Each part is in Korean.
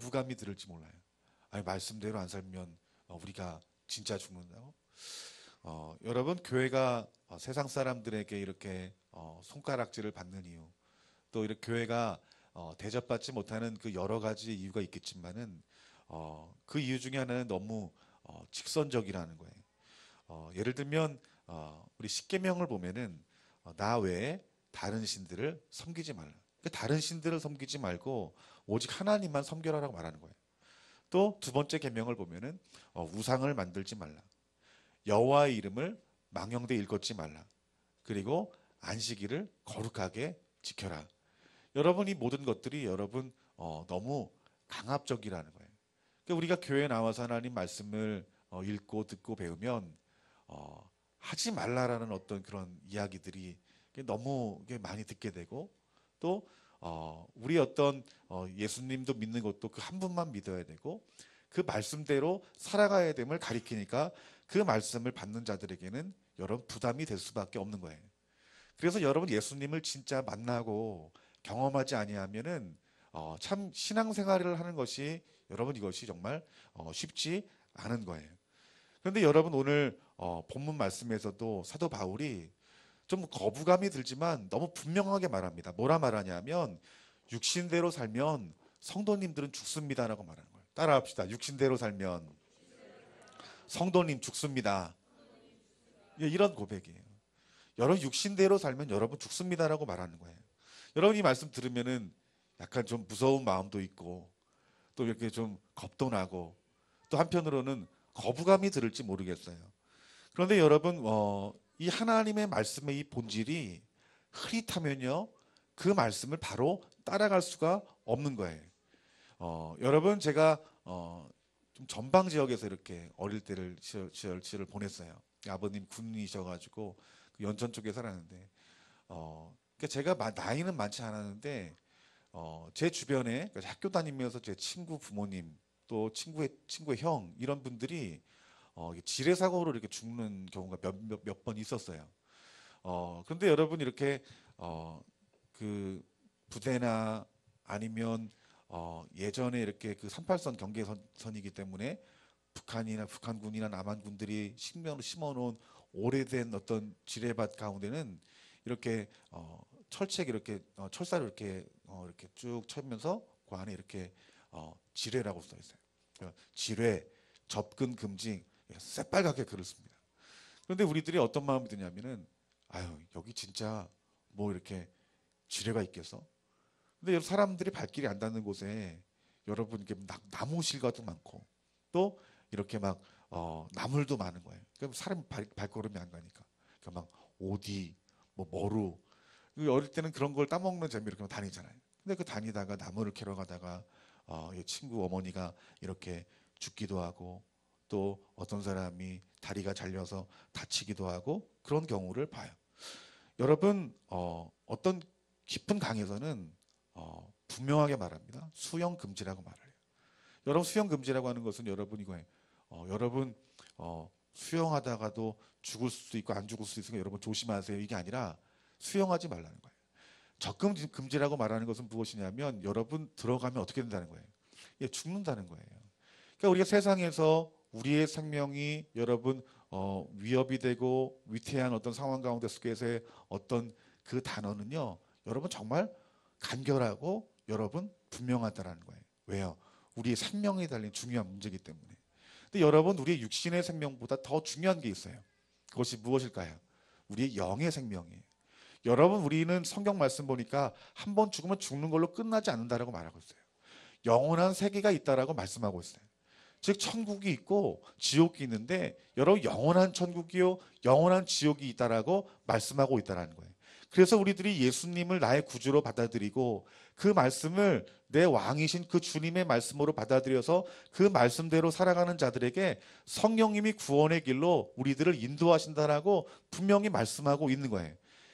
거부감이 들을지 몰라요. 아니, 말씀대로 안 살면 우리가 진짜 죽는다고? 여러분, 교회가 세상 사람들에게 이렇게 손가락질을 받는 이유, 또 이렇게 교회가 대접받지 못하는 그 여러 가지 이유가 있겠지만은 그 이유 중에 하나는 너무 직선적이라는 거예요. 예를 들면 우리 십계명을 보면은 나 외에 다른 신들을 섬기지 말라. 그 다른 신들을 섬기지 말고 오직 하나님만 섬겨라라고 말하는 거예요. 또 두 번째 계명을 보면은 우상을 만들지 말라. 여호와의 이름을 망령되 일컫지 말라. 그리고 안식일을 거룩하게 지켜라. 여러분, 이 모든 것들이 여러분 너무 강압적이라는 거예요. 그러니까 우리가 교회에 나와서 하나님 말씀을 읽고 듣고 배우면 하지 말라라는 어떤 그런 이야기들이 너무 많이 듣게 되고, 또 우리 어떤 예수님도 믿는 것도 그 한 분만 믿어야 되고 그 말씀대로 살아가야 됨을 가리키니까 그 말씀을 받는 자들에게는 여러분 부담이 될 수밖에 없는 거예요. 그래서 여러분, 예수님을 진짜 만나고 경험하지 아니하면은 참 신앙생활을 하는 것이 여러분 이것이 정말 쉽지 않은 거예요. 그런데 여러분, 오늘 본문 말씀에서도 사도 바울이 좀 거부감이 들지만 너무 분명하게 말합니다. 뭐라 말하냐면 육신대로 살면 성도님들은 죽습니다라고 말하는 거예요. 따라합시다. 육신대로 살면 성도님 죽습니다. 예, 이런 고백이에요. 여러분, 육신대로 살면 여러분 죽습니다라고 말하는 거예요. 여러분, 이 말씀 들으면은 약간 좀 무서운 마음도 있고 또 이렇게 좀 겁도 나고 또 한편으로는 거부감이 들을지 모르겠어요. 그런데 여러분, 이 하나님의 말씀의 이 본질이 흐릿하면요, 그 말씀을 바로 따라갈 수가 없는 거예요. 여러분, 제가 좀 전방 지역에서 이렇게 어릴 때를 시절을 보냈어요. 아버님 군인이셔가지고 그 연천 쪽에 살았는데, 그러니까 제가 나이는 많지 않았는데 제 주변에 학교 다니면서 제 친구 부모님 또 친구의 형 이런 분들이 지뢰 사고로 이렇게 죽는 경우가 몇 번 있었어요. 그런데 여러분, 이렇게 그 부대나 아니면 예전에 이렇게 그 38선 경계선이기 때문에 북한군이나 남한군들이 식량으로 심어놓은 오래된 어떤 지뢰밭 가운데는 이렇게 철책 이렇게 철사를 이렇게 쭉 쳐면서 그 안에 이렇게 지뢰라고 써 있어요. 지뢰, 접근 금지, 새빨갛게 글을 씁니다. 그런데 우리들이 어떤 마음이 드냐면은, 아유, 여기 진짜 뭐 이렇게 지뢰가 있겠어? 근데 사람들이 발길이 안 닿는 곳에 여러분 이렇게 나무실 같은 많고 또 이렇게 막 나물도 많은 거예요. 그럼 사람 발걸음이 안 가니까. 그러니까 막 오디, 뭐 머루. 어릴 때는 그런 걸 따먹는 재미로 이렇게 다니잖아요. 근데 그 다니다가 나무를 캐러 가다가 이 친구 어머니가 이렇게 죽기도 하고 또 어떤 사람이 다리가 잘려서 다치기도 하고 그런 경우를 봐요. 여러분, 어떤 깊은 강에서는 분명하게 말합니다. 수영 금지라고 말을 해요. 여러분, 수영 금지라고 하는 것은 여러분 이거예요. 여러분 수영하다가도 죽을 수도 있고 안 죽을 수도 있으니까 여러분 조심하세요. 이게 아니라 수영하지 말라는 거예요. 접근 금지라고 말하는 것은 무엇이냐면 여러분 들어가면 어떻게 된다는 거예요. 예, 죽는다는 거예요. 그러니까 우리가 세상에서 우리의 생명이 여러분 위협이 되고 위태한 어떤 상황 가운데 속에서의 어떤 그 단어는요, 여러분 정말 간결하고 여러분 분명하다라는 거예요. 왜요? 우리의 생명이 달린 중요한 문제이기 때문에. 근데 여러분, 우리의 육신의 생명보다 더 중요한 게 있어요. 그것이 무엇일까요? 우리의 영의 생명이에요. 여러분, 우리는 성경 말씀 보니까 한 번 죽으면 죽는 걸로 끝나지 않는다라고 말하고 있어요. 영원한 세계가 있다라고 말씀하고 있어요. 즉 천국이 있고 지옥이 있는데 여러분, 영원한 천국이요 영원한 지옥이 있다라고 말씀하고 있다라는 거예요. 그래서 우리들이 예수님을 나의 구주로 받아들이고 그 말씀을 내 왕이신 그 주님의 말씀으로 받아들여서 그 말씀대로 살아가는 자들에게 성령님이 구원의 길로 우리들을 인도하신다라고 분명히 말씀하고 있는 거예요.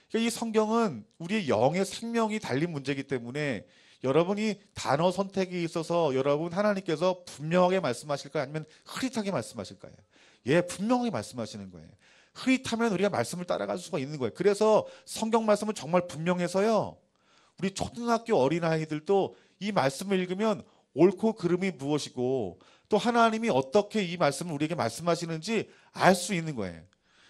그러니까 이 성경은 우리의 영의 생명이 달린 문제이기 때문에 여러분이 단어 선택이 있어서 여러분 하나님께서 분명하게 말씀하실까요? 아니면 흐릿하게 말씀하실까요? 예, 분명하게 말씀하시는 거예요. 흐릿하면 우리가 말씀을 따라갈 수가 있는 거예요. 그래서 성경 말씀은 정말 분명해서요, 우리 초등학교 어린아이들도 이 말씀을 읽으면 옳고 그름이 무엇이고 또 하나님이 어떻게 이 말씀을 우리에게 말씀하시는지 알 수 있는 거예요.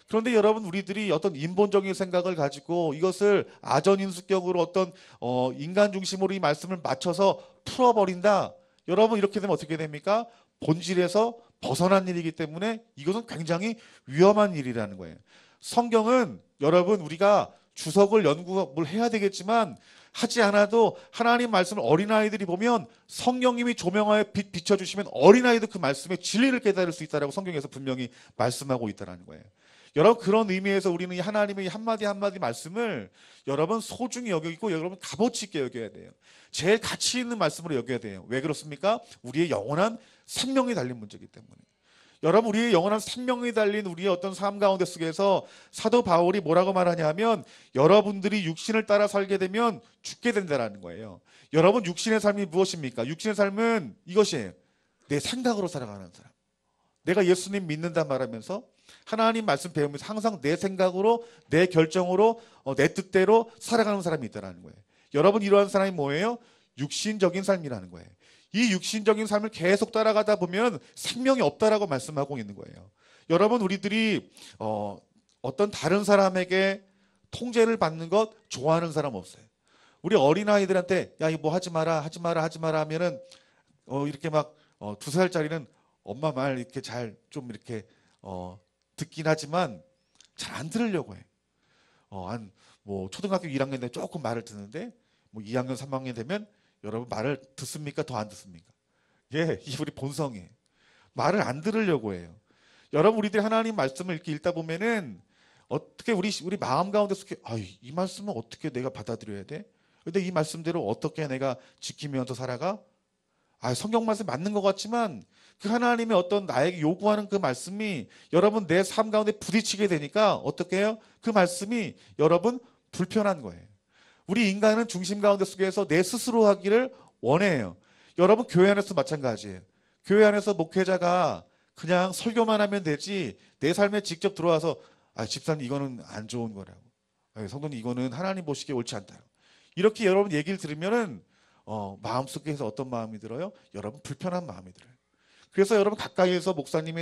그런데 여러분, 우리들이 어떤 인본적인 생각을 가지고 이것을 아전인수격으로 어떤 인간 중심으로 이 말씀을 맞춰서 풀어버린다. 여러분, 이렇게 되면 어떻게 됩니까? 본질에서 벗어난 일이기 때문에 이것은 굉장히 위험한 일이라는 거예요. 성경은 여러분, 우리가 주석을 연구를 해야 되겠지만 하지 않아도 하나님 말씀을 어린아이들이 보면 성령님이 조명하여 비춰주시면 어린아이도 그 말씀의 진리를 깨달을 수 있다라고 성경에서 분명히 말씀하고 있다는 거예요. 여러분, 그런 의미에서 우리는 이 하나님의 한마디 한마디 말씀을 여러분 소중히 여기고 여러분 값어치 있게 여겨야 돼요. 제일 가치 있는 말씀으로 여겨야 돼요. 왜 그렇습니까? 우리의 영원한 생명이 달린 문제이기 때문에. 여러분, 우리의 영원한 생명이 달린 우리의 어떤 삶 가운데 속에서 사도 바울이 뭐라고 말하냐면 여러분들이 육신을 따라 살게 되면 죽게 된다는 거예요. 여러분, 육신의 삶이 무엇입니까? 육신의 삶은 이것이에요. 내 생각으로 살아가는 사람. 내가 예수님 믿는다 말하면서 하나님 말씀 배우면서 항상 내 생각으로, 내 결정으로, 내 뜻대로 살아가는 사람이 있다는 거예요. 여러분, 이러한 사람이 뭐예요? 육신적인 삶이라는 거예요. 이 육신적인 삶을 계속 따라가다 보면 생명이 없다라고 말씀하고 있는 거예요. 여러분, 우리들이 어떤 다른 사람에게 통제를 받는 것 좋아하는 사람 없어요. 우리 어린아이들한테 야, 이거 뭐 하지 마라, 하지 마라, 하지 마라 하면은 이렇게 막 2살짜리는 엄마 말 이렇게 잘 좀 이렇게 듣긴 하지만 잘 안 들으려고 해. 한 뭐 초등학교 1학년 되면 조금 말을 듣는데 뭐 2학년, 3학년 되면 여러분 말을 듣습니까? 더 안 듣습니까? 예, 이 우리 본성이에요. 말을 안 들으려고 해요. 여러분, 우리들이 하나님 말씀을 이렇게 읽다 보면은 어떻게 우리 마음 가운데 속에 이 말씀은 어떻게 내가 받아들여야 돼? 근데 이 말씀대로 어떻게 내가 지키면서 살아가? 성경 말씀 맞는 것 같지만 그 하나님의 어떤 나에게 요구하는 그 말씀이 여러분 내 삶 가운데 부딪히게 되니까 어떻게 해요? 그 말씀이 여러분 불편한 거예요. 우리 인간은 중심 가운데 속에서 내 스스로 하기를 원해요. 여러분, 교회 안에서 마찬가지예요. 교회 안에서 목회자가 그냥 설교만 하면 되지 내 삶에 직접 들어와서 집사님 이거는 안 좋은 거라고, 성도님 이거는 하나님 보시기에 옳지 않다, 이렇게 여러분 얘기를 들으면은 마음속에서 어떤 마음이 들어요? 여러분, 불편한 마음이 들어요. 그래서 여러분, 가까이에서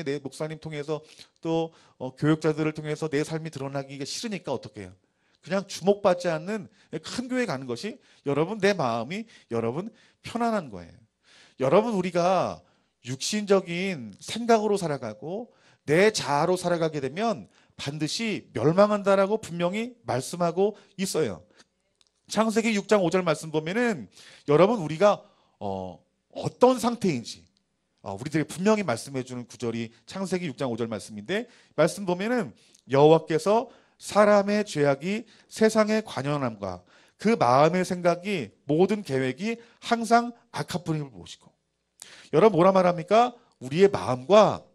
내 목사님 통해서 또 교육자들을 통해서 내 삶이 드러나기가 싫으니까 어떻게 해요? 그냥 주목받지 않는 큰 교회 가는 것이 여러분 내 마음이 여러분 편안한 거예요. 여러분, 우리가 육신적인 생각으로 살아가고 내 자아로 살아가게 되면 반드시 멸망한다라고 분명히 말씀하고 있어요. 창세기 6장 5절 말씀 보면은 여러분, 우리가 어떤 상태인지 우리들이 분명히 말씀해 주는 구절이 창세기 6장 5절 말씀인데, 말씀 보면은 여호와께서 사람의 죄악이 세상의 관연함과 그 마음의 생각이 모든 계획이 항상 악함을 보시고. 여러분, 뭐라 말합니까? 우리의 마음과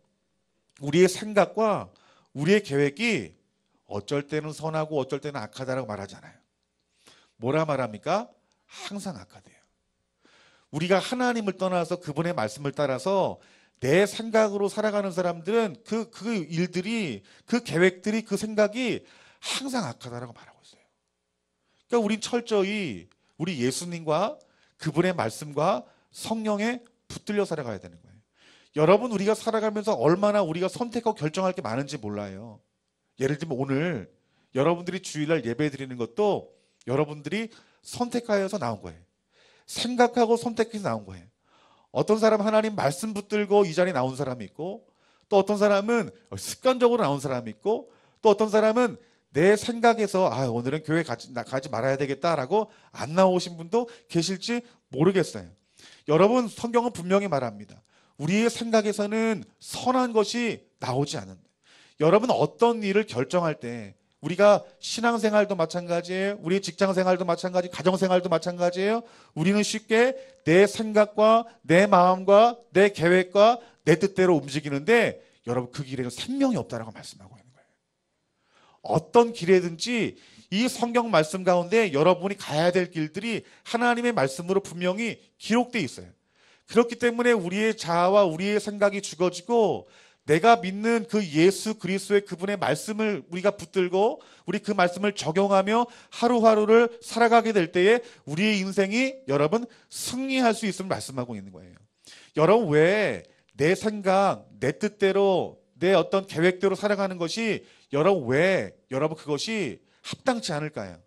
우리의 생각과 우리의 계획이 어쩔 때는 선하고 어쩔 때는 악하다라고 말하잖아요. 뭐라 말합니까? 항상 악하대요. 우리가 하나님을 떠나서 그분의 말씀을 따라서 내 생각으로 살아가는 사람들은 그 일들이, 그 계획들이, 그 생각이 항상 악하다라고 말하고 있어요. 그러니까 우린 철저히 우리 예수님과 그분의 말씀과 성령에 붙들려 살아가야 되는 거예요. 여러분, 우리가 살아가면서 얼마나 우리가 선택하고 결정할 게 많은지 몰라요. 예를 들면 오늘 여러분들이 주일날 예배 드리는 것도 여러분들이 선택하여서 나온 거예요. 생각하고 선택해서 나온 거예요. 어떤 사람은 하나님 말씀 붙들고 이 자리에 나온 사람이 있고, 또 어떤 사람은 습관적으로 나온 사람이 있고, 또 어떤 사람은 내 생각에서 오늘은 교회 가지 말아야 되겠다라고 안 나오신 분도 계실지 모르겠어요. 여러분, 성경은 분명히 말합니다. 우리의 생각에서는 선한 것이 나오지 않는다. 여러분, 어떤 일을 결정할 때 우리가 신앙생활도 마찬가지예요. 우리 직장생활도 마찬가지, 가정생활도 마찬가지예요. 우리는 쉽게 내 생각과 내 마음과 내 계획과 내 뜻대로 움직이는데 여러분, 그 길에는 생명이 없다라고 말씀하고 있는 거예요. 어떤 길에든지 이 성경 말씀 가운데 여러분이 가야 될 길들이 하나님의 말씀으로 분명히 기록되어 있어요. 그렇기 때문에 우리의 자아와 우리의 생각이 죽어지고 내가 믿는 그 예수 그리스도의 그분의 말씀을 우리가 붙들고 우리 그 말씀을 적용하며 하루하루를 살아가게 될 때에 우리의 인생이 여러분 승리할 수 있음을 말씀하고 있는 거예요. 여러분 왜 내 생각, 내 뜻대로 내 어떤 계획대로 살아가는 것이 여러분 그것이 합당치 않을까요?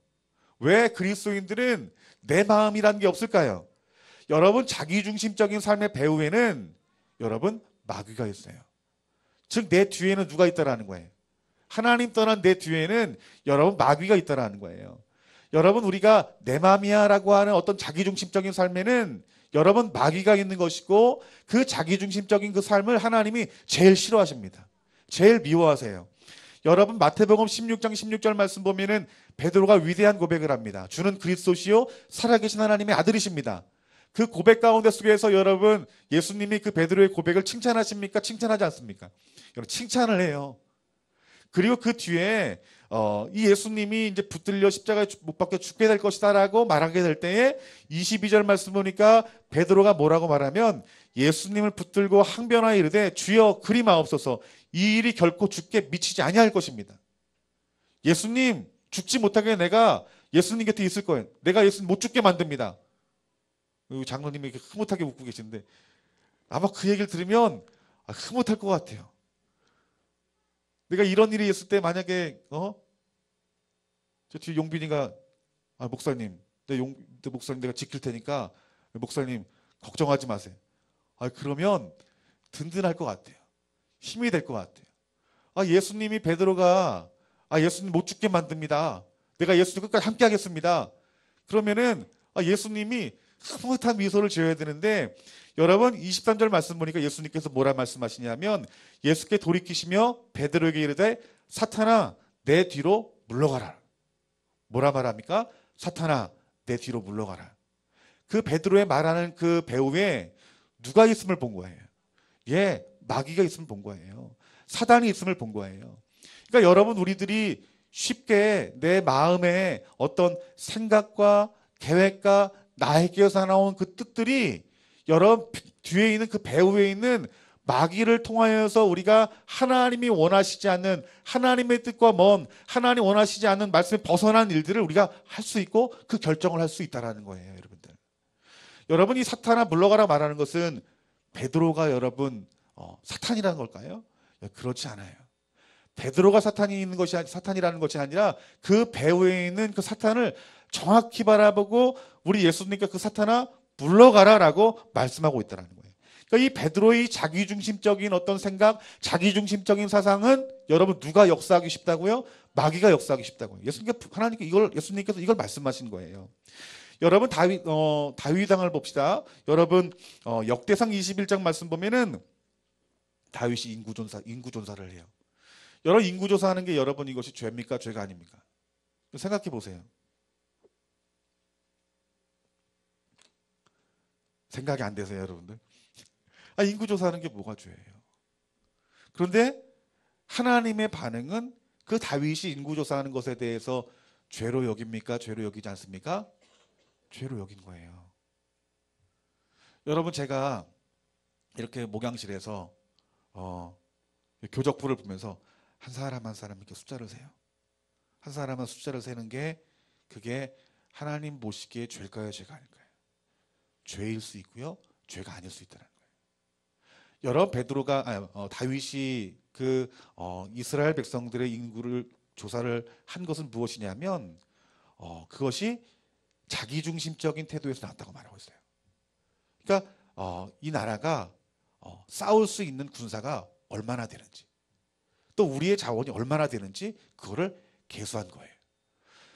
왜 그리스도인들은 내 마음이라는 게 없을까요? 여러분 자기중심적인 삶의 배후에는 여러분 마귀가 있어요. 즉 내 뒤에는 누가 있다라는 거예요. 하나님 떠난 내 뒤에는 여러분 마귀가 있다라는 거예요. 여러분 우리가 내 마음이야 라고 하는 어떤 자기중심적인 삶에는 여러분 마귀가 있는 것이고 그 자기중심적인 그 삶을 하나님이 제일 싫어하십니다. 제일 미워하세요. 여러분 마태복음 16장 16절 말씀 보면은 베드로가 위대한 고백을 합니다. 주는 그리스도시요 살아계신 하나님의 아들이십니다. 그 고백 가운데 속에서 여러분 예수님이 그 베드로의 고백을 칭찬하십니까? 칭찬하지 않습니까? 여러분 칭찬을 해요. 그리고 그 뒤에 이 예수님이 이제 붙들려 십자가에 못 박혀 죽게 될 것이다라고 말하게 될 때에 22절 말씀 보니까 베드로가 뭐라고 말하면 예수님을 붙들고 항변하여 이르되 주여 그리 마옵소서 이 일이 결코 주께 미치지 아니할 것입니다. 예수님 죽지 못하게 내가 예수님 곁에 있을 거예요. 내가 예수님 못 죽게 만듭니다. 장로님이 이렇게 흐뭇하게 웃고 계시는데 아마 그 얘기를 들으면 흐뭇할 것 같아요. 내가 이런 일이 있을 때 만약에 저 뒤에 용빈이가 목사님, 목사님 내가 지킬 테니까 목사님 걱정하지 마세요. 그러면 든든할 것 같아요. 힘이 될 것 같아요. 예수님이 베드로가 예수님 못 죽게 만듭니다. 내가 예수님 끝까지 함께 하겠습니다. 그러면은 예수님이 흐뭇한 미소를 지어야 되는데 여러분 23절 말씀 보니까 예수님께서 뭐라 말씀하시냐면 예수께 돌이키시며 베드로에게 이르되 사탄아 내 뒤로 물러가라. 뭐라 말합니까? 사탄아 내 뒤로 물러가라. 그 베드로의 말하는 그 배후에 누가 있음을 본 거예요. 마귀가 있음을 본 거예요. 사단이 있음을 본 거예요. 그러니까 여러분 우리들이 쉽게 내 마음에 어떤 생각과 계획과 나에게서 나온 그 뜻들이 여러분 뒤에 있는 그 배후에 있는 마귀를 통하여서 우리가 하나님이 원하시지 않는 하나님의 뜻과 먼 하나님 원하시지 않는 말씀에 벗어난 일들을 우리가 할 수 있고 그 결정을 할 수 있다는 거예요. 여러분들. 여러분이 사탄아 물러가라 말하는 것은 베드로가 여러분 사탄이라는 걸까요? 그렇지 않아요. 베드로가 사탄이라는 것이 아니라 그 배후에 있는 그 사탄을 정확히 바라보고 우리 예수님께 그 사탄아 물러가라라고 말씀하고 있다는 거예요. 그러니까 이 베드로의 자기중심적인 어떤 생각, 자기중심적인 사상은 여러분 누가 역사하기 쉽다고요? 마귀가 역사하기 쉽다고요. 예수님께서 이걸 말씀하신 거예요. 여러분 다윗왕을 봅시다. 여러분 역대상 21장 말씀 보면은 다윗이 인구조사를 해요. 여러분 인구조사하는 게 여러분 이것이 죄입니까? 죄가 아닙니까? 생각해 보세요. 생각이 안 되세요, 여러분들? 인구조사하는 게 뭐가 죄예요? 그런데 하나님의 반응은 그 다윗이 인구조사하는 것에 대해서 죄로 여깁니까? 죄로 여기지 않습니까? 죄로 여긴 거예요. 여러분 제가 이렇게 목양실에서 교적부를 보면서 한 사람 한 사람 이렇게 숫자를 세요. 한 사람은 숫자를 세는 게 그게 하나님 보시기에 죄일까요? 죄가 아닐까요? 죄일 수 있고요. 죄가 아닐 수 있다는 거예요. 여러분 다윗이 그 이스라엘 백성들의 인구를 조사를 한 것은 무엇이냐면 그것이 자기중심적인 태도에서 나왔다고 말하고 있어요. 그러니까 이 나라가 싸울 수 있는 군사가 얼마나 되는지 또 우리의 자원이 얼마나 되는지 그거를 계수한 거예요.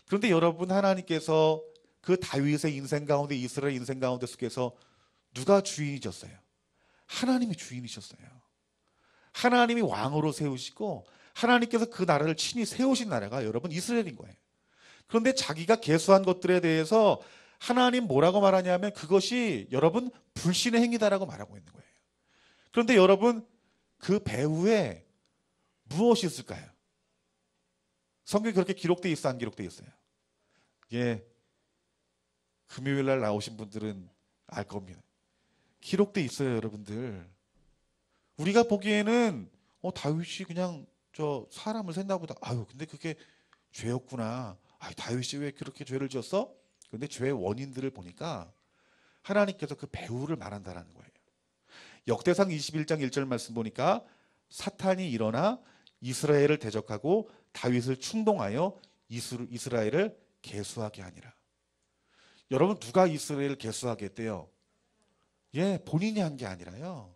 그런데 여러분 하나님께서 그 다윗의 인생 가운데 이스라엘 인생 가운데 속에서 누가 주인이셨어요? 하나님이 주인이셨어요. 하나님이 왕으로 세우시고 하나님께서 그 나라를 친히 세우신 나라가 여러분 이스라엘인 거예요. 그런데 자기가 계수한 것들에 대해서 하나님 뭐라고 말하냐면 그것이 여러분 불신의 행위다라고 말하고 있는 거예요. 그런데 여러분 그 배후에 무엇이 있을까요? 성경에 그렇게 기록되어 있어 안 기록되어 있어요? 금요일 날 나오신 분들은 알 겁니다. 기록되어 있어요, 여러분들. 우리가 보기에는 다윗이 그냥 저 사람을 샜나 보다. 아유, 근데 그게 죄였구나. 아, 다윗이 왜 그렇게 죄를 지었어? 근데 죄의 원인들을 보니까 하나님께서 그 배후를 말한다라는 거예요. 역대상 21장 1절 말씀 보니까 사탄이 일어나 이스라엘을 대적하고 다윗을 충동하여 이스라엘을 계수하게 하니라. 여러분, 누가 이스라엘을 계수하게 했대요? 예, 본인이 한 게 아니라요.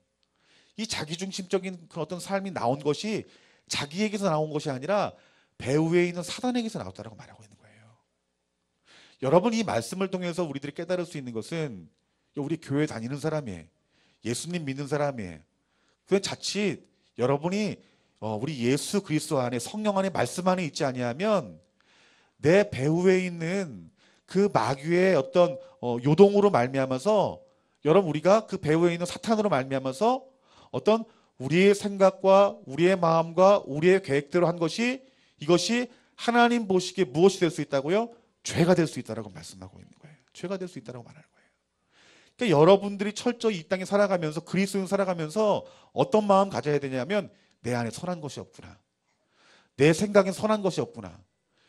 이 자기중심적인 그 어떤 삶이 나온 것이 자기에게서 나온 것이 아니라 배후에 있는 사단에게서 나왔다라고 말하고 있는 거예요. 여러분, 이 말씀을 통해서 우리들이 깨달을 수 있는 것은 우리 교회 다니는 사람이에요. 예수님 믿는 사람이에요. 그 자칫 여러분이 우리 예수 그리스도 안에 성령 안에 말씀 안에 있지 아니하면 내 배후에 있는 그 마귀의 어떤 요동으로 말미암아서 여러분 우리가 그 배후에 있는 사탄으로 말미암아서 어떤 우리의 생각과 우리의 마음과 우리의 계획대로 한 것이 이것이 하나님 보시기에 무엇이 될 수 있다고요? 죄가 될 수 있다라고 말씀하고 있는 거예요. 죄가 될 수 있다라고 말하는 거예요. 그러니까 여러분들이 철저히 이 땅에 살아가면서 그리스도인 살아가면서 어떤 마음 가져야 되냐면 내 안에 선한 것이 없구나. 내 생각엔 선한 것이 없구나.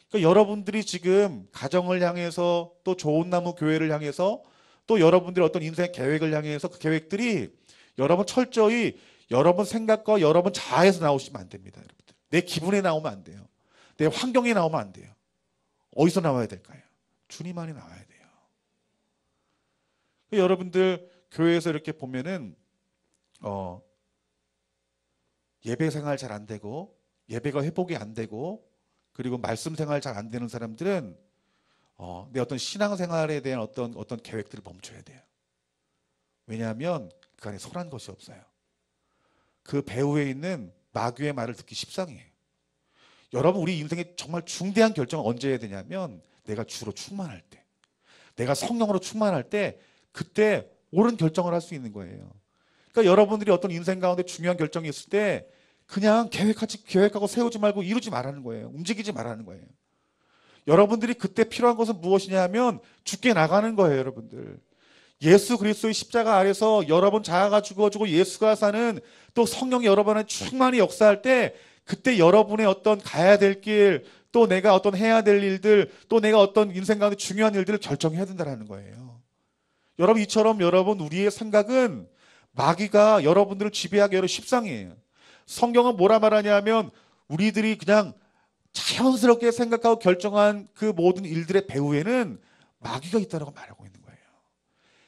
그러니까 여러분들이 지금 가정을 향해서 또 좋은 나무 교회를 향해서 또 여러분들의 어떤 인생 계획을 향해서 그 계획들이 여러분 철저히 여러분 생각과 여러분 자아에서 나오시면 안 됩니다. 여러분들. 내 기분에 나오면 안 돼요. 내 환경에 나오면 안 돼요. 어디서 나와야 될까요? 주님 안에 나와야 돼요. 여러분들 교회에서 이렇게 보면은 예배 생활 잘 안 되고 예배가 회복이 안 되고 그리고 말씀 생활 잘 안 되는 사람들은 내 어떤 신앙 생활에 대한 어떤 계획들을 멈춰야 돼요. 왜냐하면 그 안에 선한 것이 없어요. 그 배후에 있는 마귀의 말을 듣기 십상이에요. 여러분, 우리 인생에 정말 중대한 결정을 언제 해야 되냐면 내가 주로 충만할 때, 내가 성령으로 충만할 때 그때 옳은 결정을 할 수 있는 거예요. 그러니까 여러분들이 어떤 인생 가운데 중요한 결정이 있을 때 그냥 계획하고 세우지 말고 이루지 말라는 거예요. 움직이지 말라는 거예요. 여러분들이 그때 필요한 것은 무엇이냐 하면 죽게 나가는 거예요. 여러분들. 예수 그리스도의 십자가 아래서 여러분 자아가 죽어지고 예수가 사는 또 성령이 여러분의 충만히 역사할 때 그때 여러분의 어떤 가야 될 길, 또 내가 어떤 해야 될 일들, 또 내가 어떤 인생 가운데 중요한 일들을 결정해야 된다는 거예요. 여러분, 이처럼 여러분 우리의 생각은 마귀가 여러분들을 지배하기 어려운 십상이에요. 성경은 뭐라 말하냐면 우리들이 그냥 자연스럽게 생각하고 결정한 그 모든 일들의 배후에는 마귀가 있다고 말하고 있는 거예요.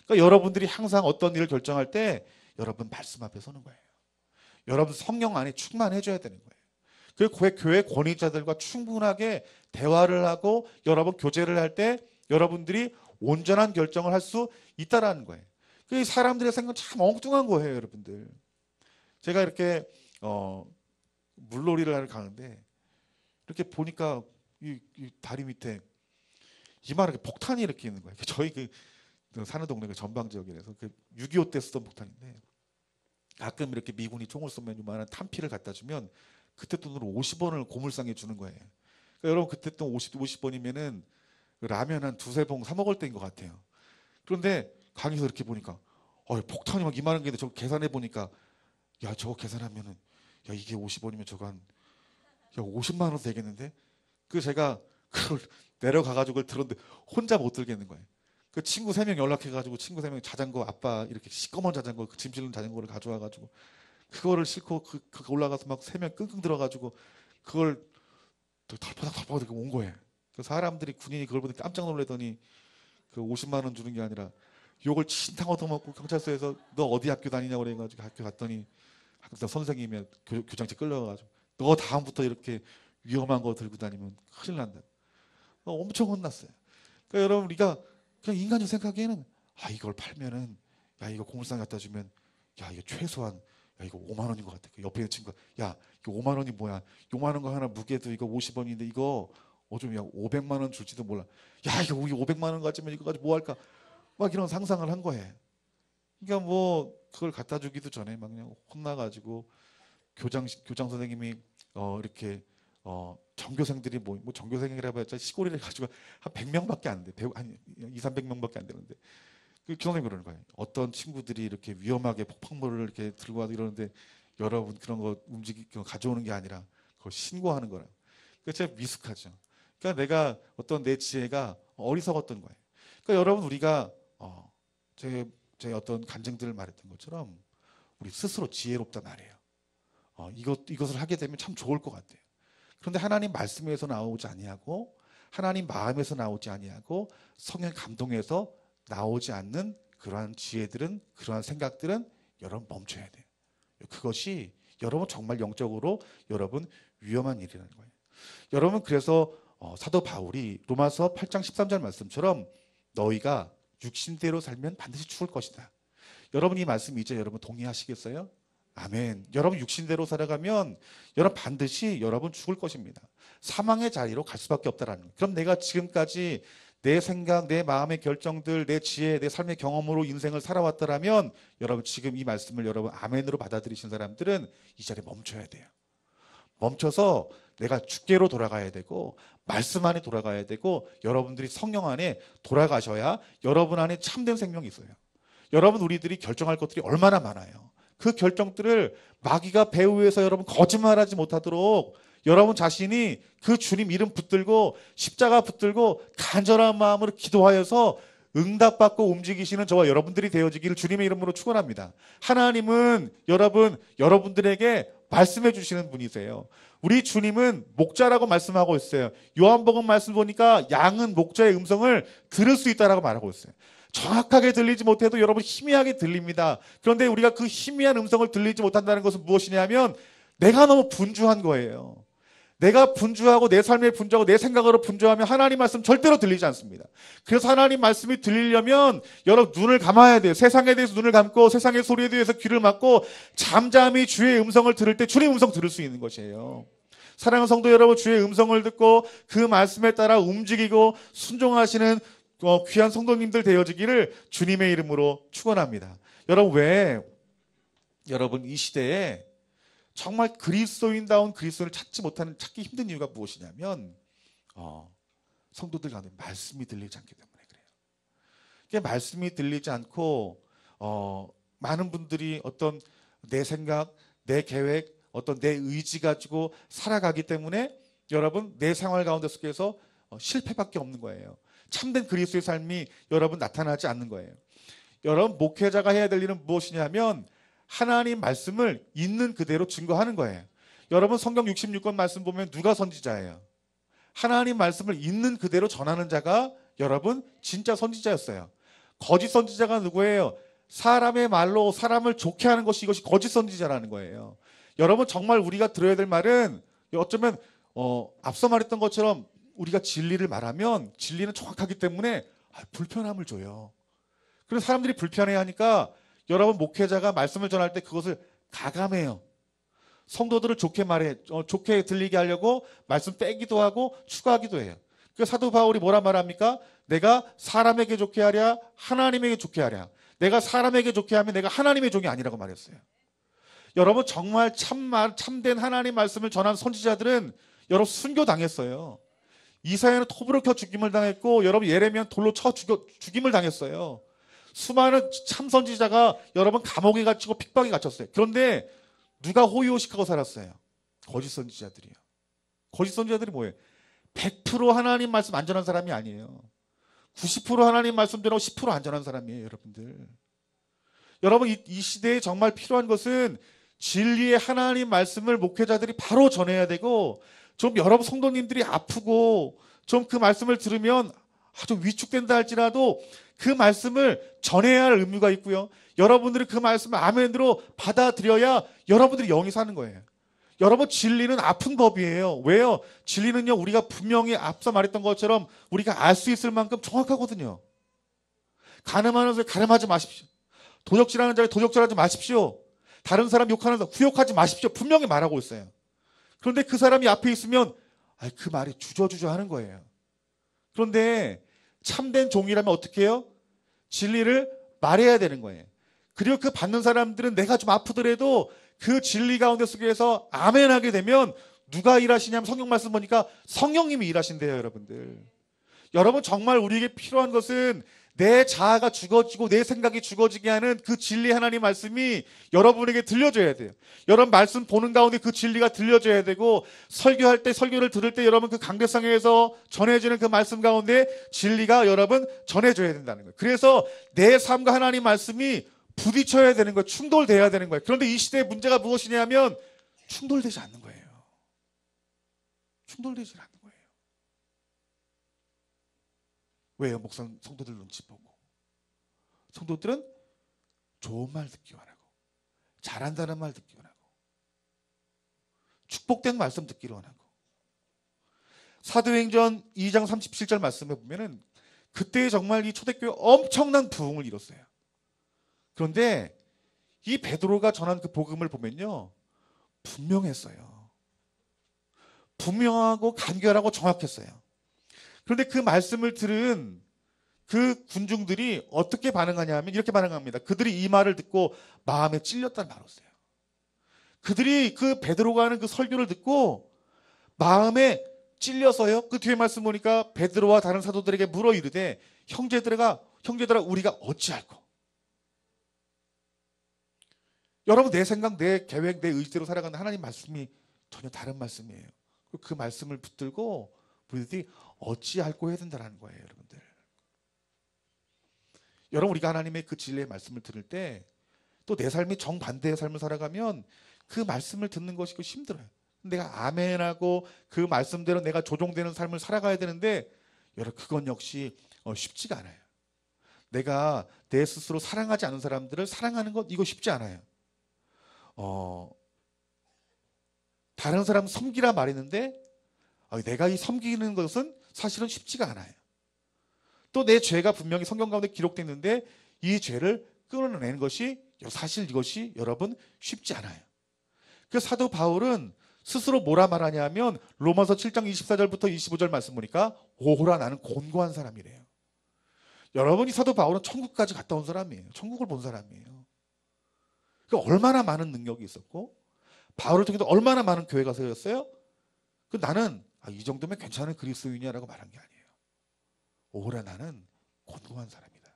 그러니까 여러분들이 항상 어떤 일을 결정할 때 여러분 말씀 앞에 서는 거예요. 여러분 성령 안에 충만해져야 되는 거예요. 그 교회 권위자들과 충분하게 대화를 하고 여러분 교제를 할 때 여러분들이 온전한 결정을 할 수 있다라는 거예요. 그 사람들의 생각은 참 엉뚱한 거예요, 여러분들. 제가 이렇게 물놀이를 하러 가는데 이렇게 보니까 이 다리 밑에 이만하게 폭탄이 이렇게 있는 거예요. 저희 그 사는 동네가 전방 지역이라서 그 6.25 때 쓰던 폭탄인데 가끔 이렇게 미군이 총을 쏘면 이만한 탄피를 갖다 주면 그때 돈으로 50원을 고물상에 주는 거예요. 그러니까 여러분 그때 돈 50원이면은 라면 한 두세 봉 사 먹을 때인 것 같아요. 그런데 강의에서 이렇게 보니까 폭탄이 막 이만한 게 있는데 저거 계산해 보니까 야 저거 계산하면은 야 이게 50원이면 저거 한 야 50만 원 되겠는데? 그 제가 그걸 내려가가지고 그걸 들었는데 혼자 못 들겠는 거예요. 그 친구 3명 연락해가지고 친구 3명 자전거 아빠 이렇게 시꺼먼 자전거 그 짐 실는 자전거를 가져와가지고 그거를 싣고 그 올라가서 막 3명 끙끙 들어가지고 그걸 덜퍼덕 이렇게 온 거예요. 그 사람들이 군인이 그걸 보니 깜짝 놀라더니 그 50만 원 주는 게 아니라 욕을 진탕 얻어먹고 경찰서에서 너 어디 학교 다니냐고 그래가지고 학교 갔더니 학교 선생님이 교장실 끌려가가지고 너 다음부터 이렇게 위험한 거 들고 다니면 큰일 난다. 엄청 혼났어요. 그러니까 여러분 우리가 그냥 인간적 생각에는 이걸 팔면은 야 이거 고물상 갖다 주면 야 이거 최소한 야 이거 5만 원인 것 같아. 그 옆에 있는 친구가 야 이거 5만 원이 뭐야? 요만한 거 하나 무게도 이거 50원인데 이거 좀 야 500만 원 줄지도 몰라. 야 이거 우리 500만 원 가지면 이거 가지고 뭐 할까? 막 이런 상상을 한 거예요. 그러니까 뭐 그걸 갖다 주기도 전에 막 그냥 혼나가지고 교장 선생님이 이렇게 전교생들이 뭐 전교생이라 해봤자 시골이라 가지고 한 100명밖에 안 돼. 한 200~300명밖에 안 되는데 그 교장님이 그러는 거예요. 어떤 친구들이 이렇게 위험하게 폭탄물을 이렇게 들고 와서 이러는데 여러분 그런 거 가져오는 게 아니라 그걸 신고하는 거라. 그러니까 제가 미숙하죠. 그러니까 내가 어떤 내 지혜가 어리석었던 거예요. 그러니까 여러분 우리가 제 어떤 간증들을 말했던 것처럼 우리 스스로 지혜롭다 말이에요. 이것을 하게 되면 참 좋을 것 같아요. 그런데 하나님 말씀에서 나오지 아니하고 하나님 마음에서 나오지 아니하고 성령 감동에서 나오지 않는 그러한 지혜들은, 그러한 생각들은 여러분 멈춰야 돼요. 그것이 여러분 정말 영적으로 여러분 위험한 일이라는 거예요. 여러분 그래서 사도 바울이 로마서 8장 13절 말씀처럼 너희가 육신대로 살면 반드시 죽을 것이다. 여러분 이 말씀 이제 여러분 동의하시겠어요? 아멘. 여러분 육신대로 살아가면 여러분 반드시 여러분 죽을 것입니다. 사망의 자리로 갈 수밖에 없다라는 거예요. 그럼 내가 지금까지 내 생각, 내 마음의 결정들, 내 지혜, 내 삶의 경험으로 인생을 살아왔더라면 여러분 지금 이 말씀을 여러분 아멘으로 받아들이신 사람들은 이 자리에 멈춰야 돼요. 멈춰서 내가 주께로 돌아가야 되고 말씀 안에 돌아가야 되고 여러분들이 성령 안에 돌아가셔야 여러분 안에 참된 생명이 있어요. 여러분 우리들이 결정할 것들이 얼마나 많아요. 그 결정들을 마귀가 배후에서 여러분 거짓말하지 못하도록 여러분 자신이 그 주님 이름 붙들고 십자가 붙들고 간절한 마음으로 기도하여서 응답받고 움직이시는 저와 여러분들이 되어지기를 주님의 이름으로 축원합니다. 하나님은 여러분들에게 말씀해 주시는 분이세요. 우리 주님은 목자라고 말씀하고 있어요. 요한복음 말씀 보니까 양은 목자의 음성을 들을 수 있다라고 말하고 있어요. 정확하게 들리지 못해도 여러분 희미하게 들립니다. 그런데 우리가 그 희미한 음성을 들리지 못한다는 것은 무엇이냐면 내가 너무 분주한 거예요. 내가 분주하고 내 삶에 분주하고 내 생각으로 분주하면 하나님 말씀 절대로 들리지 않습니다. 그래서 하나님 말씀이 들리려면 여러분 눈을 감아야 돼요. 세상에 대해서 눈을 감고 세상의 소리에 대해서 귀를 막고 잠잠히 주의 음성을 들을 때 주님의 음성 들을 수 있는 것이에요. 사랑하는 성도 여러분, 주의 음성을 듣고 그 말씀에 따라 움직이고 순종하시는 귀한 성도님들 되어지기를 주님의 이름으로 축원합니다. 여러분 이 시대에 정말 그리스도인다운 그리스도를 찾기 힘든 이유가 무엇이냐면 성도들 가운데 말씀이 들리지 않기 때문에 그래요. 이게 말씀이 들리지 않고 많은 분들이 어떤 내 생각, 내 계획, 어떤 내 의지 가지고 살아가기 때문에 여러분 내 생활 가운데 속에서 실패밖에 없는 거예요. 참된 그리스도의 삶이 여러분 나타나지 않는 거예요. 여러분 목회자가 해야 될 일은 무엇이냐면 하나님 말씀을 있는 그대로 증거하는 거예요. 여러분 성경 66권 말씀 보면 누가 선지자예요? 하나님 말씀을 있는 그대로 전하는 자가 여러분 진짜 선지자였어요. 거짓 선지자가 누구예요? 사람의 말로 사람을 좋게 하는 것이 이것이 거짓 선지자라는 거예요. 여러분 정말 우리가 들어야 될 말은 어쩌면 앞서 말했던 것처럼 우리가 진리를 말하면 진리는 정확하기 때문에 불편함을 줘요. 그래서 사람들이 불편해하니까 여러분 목회자가 말씀을 전할 때 그것을 가감해요. 성도들을 좋게 들리게 하려고 말씀 빼기도 하고 추가하기도 해요. 그래서 사도 바울이 뭐라 말합니까? 내가 사람에게 좋게 하랴 하나님에게 좋게 하랴. 내가 사람에게 좋게 하면 내가 하나님의 종이 아니라고 말했어요. 여러분 정말 참된 하나님 말씀을 전한 선지자들은 여러분 순교당했어요. 이사야는 톱으로 켜 죽임을 당했고 여러분 예레미야는 돌로 쳐 죽임을 당했어요. 수많은 참 선지자가 여러분 감옥에 갇히고 핍박에 갇혔어요. 그런데 누가 호의호식하고 살았어요? 거짓 선지자들이요. 거짓 선지자들이 뭐예요? 100% 하나님 말씀 안전한 사람이 아니에요. 90% 하나님 말씀 전하고 10% 안전한 사람이에요, 여러분들. 여러분 이 시대에 정말 필요한 것은 진리의 하나님 말씀을 목회자들이 바로 전해야 되고 좀 여러분 성도님들이 아프고 좀 그 말씀을 들으면 좀 위축된다 할지라도 그 말씀을 전해야 할 의무가 있고요. 여러분들이 그 말씀을 아멘으로 받아들여야 여러분들이 영이 사는 거예요. 여러분 진리는 아픈 법이에요. 왜요? 진리는요 우리가 분명히 앞서 말했던 것처럼 우리가 알 수 있을 만큼 정확하거든요. 가늠하는 자에 가늠하지 마십시오. 도적질하는 자에 도적질하지 마십시오. 다른 사람 욕하는 자 후욕하지 마십시오. 분명히 말하고 있어요. 그런데 그 사람이 앞에 있으면 그 말이 주저주저 하는 거예요. 그런데 참된 종이라면 어떻게 해요? 진리를 말해야 되는 거예요. 그리고 그 받는 사람들은 내가 좀 아프더라도 그 진리 가운데 속에서 아멘하게 되면 누가 일하시냐면 성경 말씀 보니까 성령님이 일하신대요, 여러분들. 여러분 정말 우리에게 필요한 것은 내 자아가 죽어지고 내 생각이 죽어지게 하는 그 진리 하나님 말씀이 여러분에게 들려줘야 돼요. 여러분 말씀 보는 가운데 그 진리가 들려줘야 되고, 설교할 때, 설교를 들을 때 여러분 그 강대상에서 전해지는 그 말씀 가운데 진리가 여러분 전해줘야 된다는 거예요. 그래서 내 삶과 하나님 말씀이 부딪혀야 되는 거예요. 충돌돼야 되는 거예요. 그런데 이 시대의 문제가 무엇이냐면 충돌되지 않는 거예요. 충돌되지 않는 거예요. 왜요? 목사님 성도들 눈치 보고. 성도들은 좋은 말 듣기 원하고, 잘한다는 말 듣기 원하고, 축복된 말씀 듣기를 원하고. 사도행전 2장 37절 말씀에 보면은 그때 정말 이 초대교회 엄청난 부흥을 이뤘어요. 그런데 이 베드로가 전한 그 복음을 보면요, 분명했어요. 분명하고 간결하고 정확했어요. 그런데 그 말씀을 들은 그 군중들이 어떻게 반응하냐 하면 이렇게 반응합니다. 그들이 이 말을 듣고 마음에 찔렸다는 말을 했어요. 그들이 그 베드로가 하는 그 설교를 듣고 마음에 찔려서요, 그 뒤에 말씀 보니까 베드로와 다른 사도들에게 물어 이르되 형제들아 우리가 어찌할꼬. 여러분, 내 생각, 내 계획, 내 의지대로 살아가는 하나님 말씀이 전혀 다른 말씀이에요. 그 말씀을 붙들고 우리들이 어찌할꼬 해야 된다는 거예요. 여러분들, 우리가 하나님의 그 진리의 말씀을 들을 때 또 내 삶이 정반대의 삶을 살아가면 그 말씀을 듣는 것이 힘들어요. 내가 아멘하고 그 말씀대로 내가 조종되는 삶을 살아가야 되는데, 여러분, 그건 역시 쉽지가 않아요. 내가 내 스스로 사랑하지 않은 사람들을 사랑하는 것, 이거 쉽지 않아요. 다른 사람 섬기라 말했는데 내가 이 섬기는 것은 사실은 쉽지가 않아요. 또 내 죄가 분명히 성경 가운데 기록되어 있는데 이 죄를 끊어내는 것이 사실 이것이 여러분 쉽지 않아요. 그 사도 바울은 스스로 뭐라 말하냐면 로마서 7장 24절부터 25절 말씀 보니까 오호라 나는 곤고한 사람이래요. 여러분, 이 사도 바울은 천국까지 갔다 온 사람이에요. 천국을 본 사람이에요. 그러니까 얼마나 많은 능력이 있었고 바울을 통해서 얼마나 많은 교회가 세웠어요. 나는 이 정도면 괜찮은 그리스도인이야라고 말한 게 아니에요. 오호라 나는 곤고한 사람이다.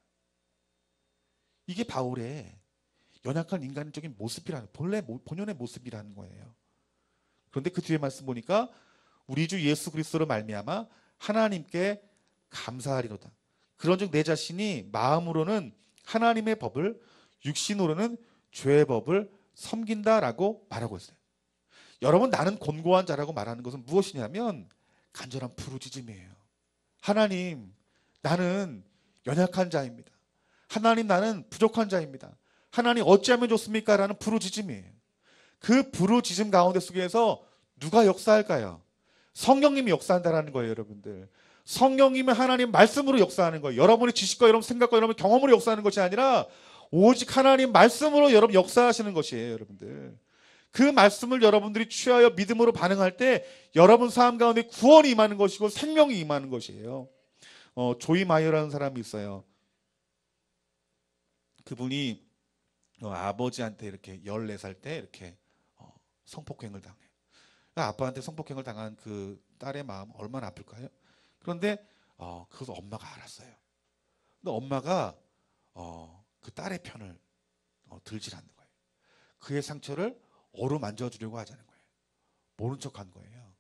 이게 바울의 연약한 인간적인 모습이라는, 본연의 모습이라는 거예요. 그런데 그 뒤에 말씀 보니까 우리 주 예수 그리스도로 말미암아 하나님께 감사하리로다. 그런즉 내 자신이 마음으로는 하나님의 법을, 육신으로는 죄의 법을 섬긴다라고 말하고 있어요. 여러분, 나는 곤고한 자라고 말하는 것은 무엇이냐면 간절한 부르짖음이에요. 하나님, 나는 연약한 자입니다. 하나님, 나는 부족한 자입니다. 하나님, 어찌하면 좋습니까? 라는 부르짖음이에요. 그 부르짖음 가운데 속에서 누가 역사할까요? 성령님이 역사한다라는 거예요. 여러분들, 성령님이 하나님 말씀으로 역사하는 거예요. 여러분의 지식과 여러분 생각과 여러분 경험으로 역사하는 것이 아니라 오직 하나님 말씀으로 여러분 역사하시는 것이에요. 여러분들, 그 말씀을 여러분들이 취하여 믿음으로 반응할 때 여러분 삶 가운데 구원이 임하는 것이고 생명이 임하는 것이에요. 조이 마이어라는 사람이 있어요. 그분이 아버지한테 이렇게 14살 때 이렇게 성폭행을 당해요. 아빠한테 성폭행을 당한 그 딸의 마음 얼마나 아플까요? 그런데 그것을 엄마가 알았어요. 근데 엄마가 그 딸의 편을 들질 않는 거예요. 그의 상처를 어루만져 주려고 하자는 거예요. 모른 척한 거예요.